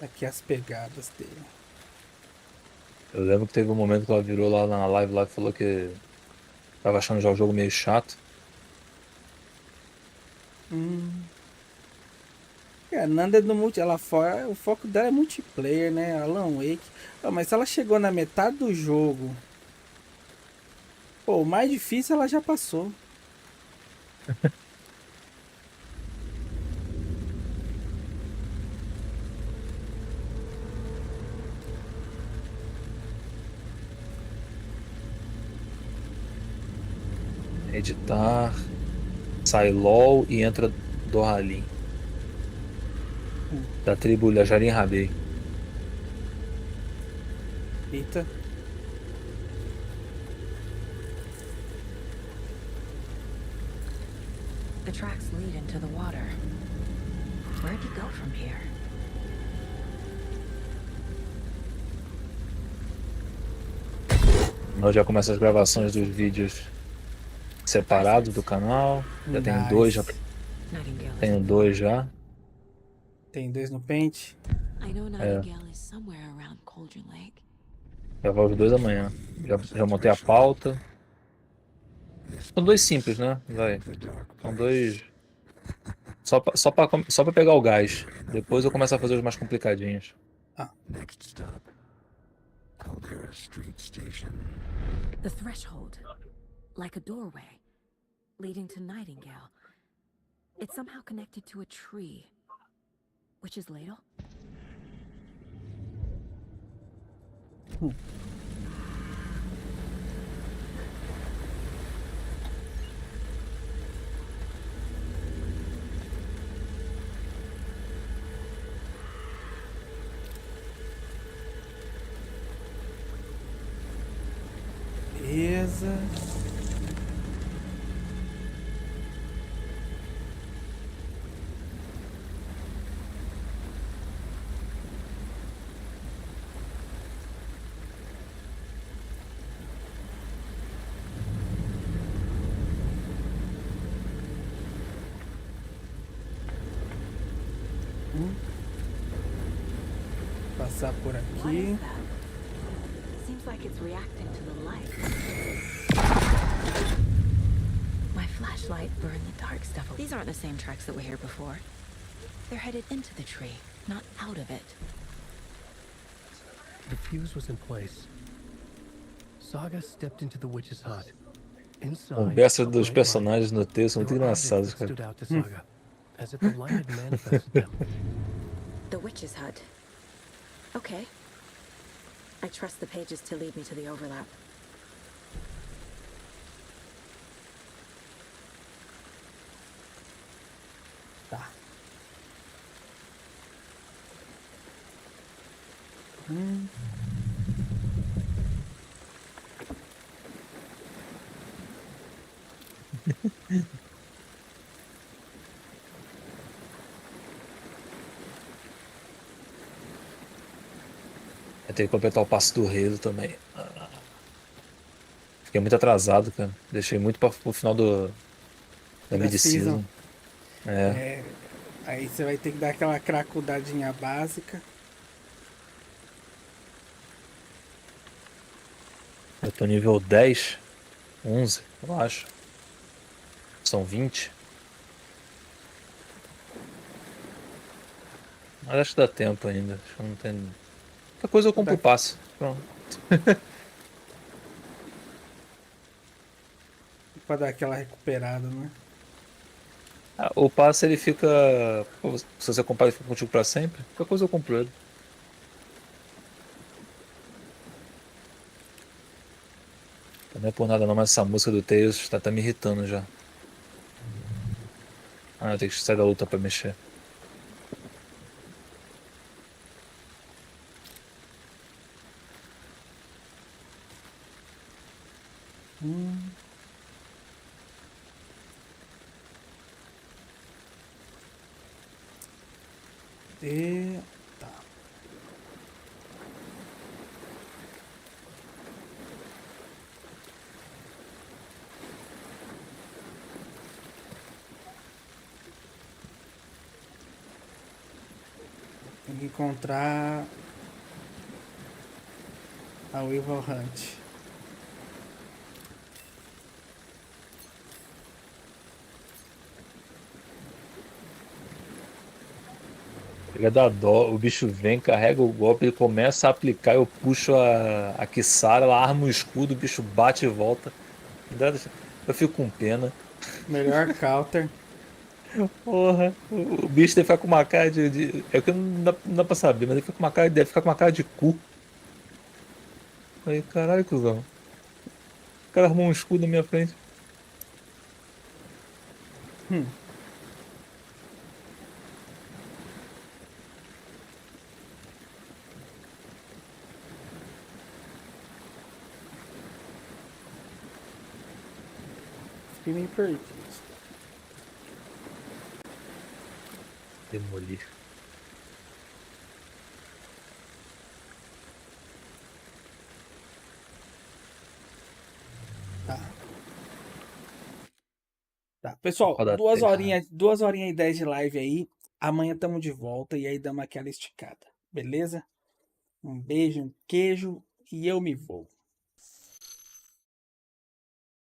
Aqui as pegadas dele. Eu lembro que teve um momento que ela virou lá na live lá e falou que tava achando já o jogo meio chato. A Nanda é do multi, o foco dela é multiplayer, né? Alan Wake. Ah, mas se ela chegou na metade do jogo, pô, o mais difícil ela já passou. Editar, sai LOL e entra Dohalim. Da tribo Lajarin Rabei. Eita. The tracks lead into the water. Where'd you go from here? Nós já começa as gravações dos vídeos separados do canal. Já tenho dois já. Tenho dois já. Tem 2 no Paint. Já vou os 2 amanhã. Já montei a pauta. São 2 simples, né? Vai. São 2. Só pra pegar o gás. Depois eu começo a fazer os mais complicadinhos. Next stop, Caldera Street Station. The threshold, like a doorway, leading to Nightingale. It's somehow connected to a tree. Witch's ladle? Beleza. Passar por aqui. Seems like it's reacting to the light. My flashlight burned the dark stuff. These aren't the same tracks that were here before. They're headed into the tree, not out of it. The fuse was in place. Saga stepped into the witch's hut. Conversa dos personagens no texto são muito engraçados, cara. As if the light had manifested them. The witch's hut. Okay. I trust the pages to lead me to the overlap. Tá. Eu tenho que completar o passo do rei também. Fiquei muito atrasado, cara. Deixei muito pro final da mid-season. Aí você vai ter que dar aquela cracudadinha básica. Eu tô nível 10, 11, eu acho. São 20. Mas acho que dá tempo ainda. Acho que não tem. Qualquer coisa eu compro o passe. Pronto. Pra dar aquela recuperada, né? O passe ele fica. Se você comprar, ele fica contigo pra sempre. Qualquer coisa eu compro ele. Não é por nada não, mas essa música do Tails tá me irritando já. Ah, eu tenho que sair da luta pra mexer. E... tá. Tem que encontrar a Weevil Hunt. Chega da dó, o bicho vem, carrega o golpe, ele começa a aplicar, eu puxo a Kisara, ela arma o escudo, o bicho bate e volta. Eu fico com pena. Melhor counter. Porra, o bicho deve ficar com uma cara de. É que não dá pra saber, mas deve ficar com uma cara de cu. Aí, caralho, cuzão. O cara armou um escudo na minha frente. Fiquei meio perdido. Demolir. Tá, pessoal, Roda 2 horinhas e 10 de live aí. Amanhã tamo de volta e aí damos aquela esticada, beleza? Um beijo, um queijo e eu me vou.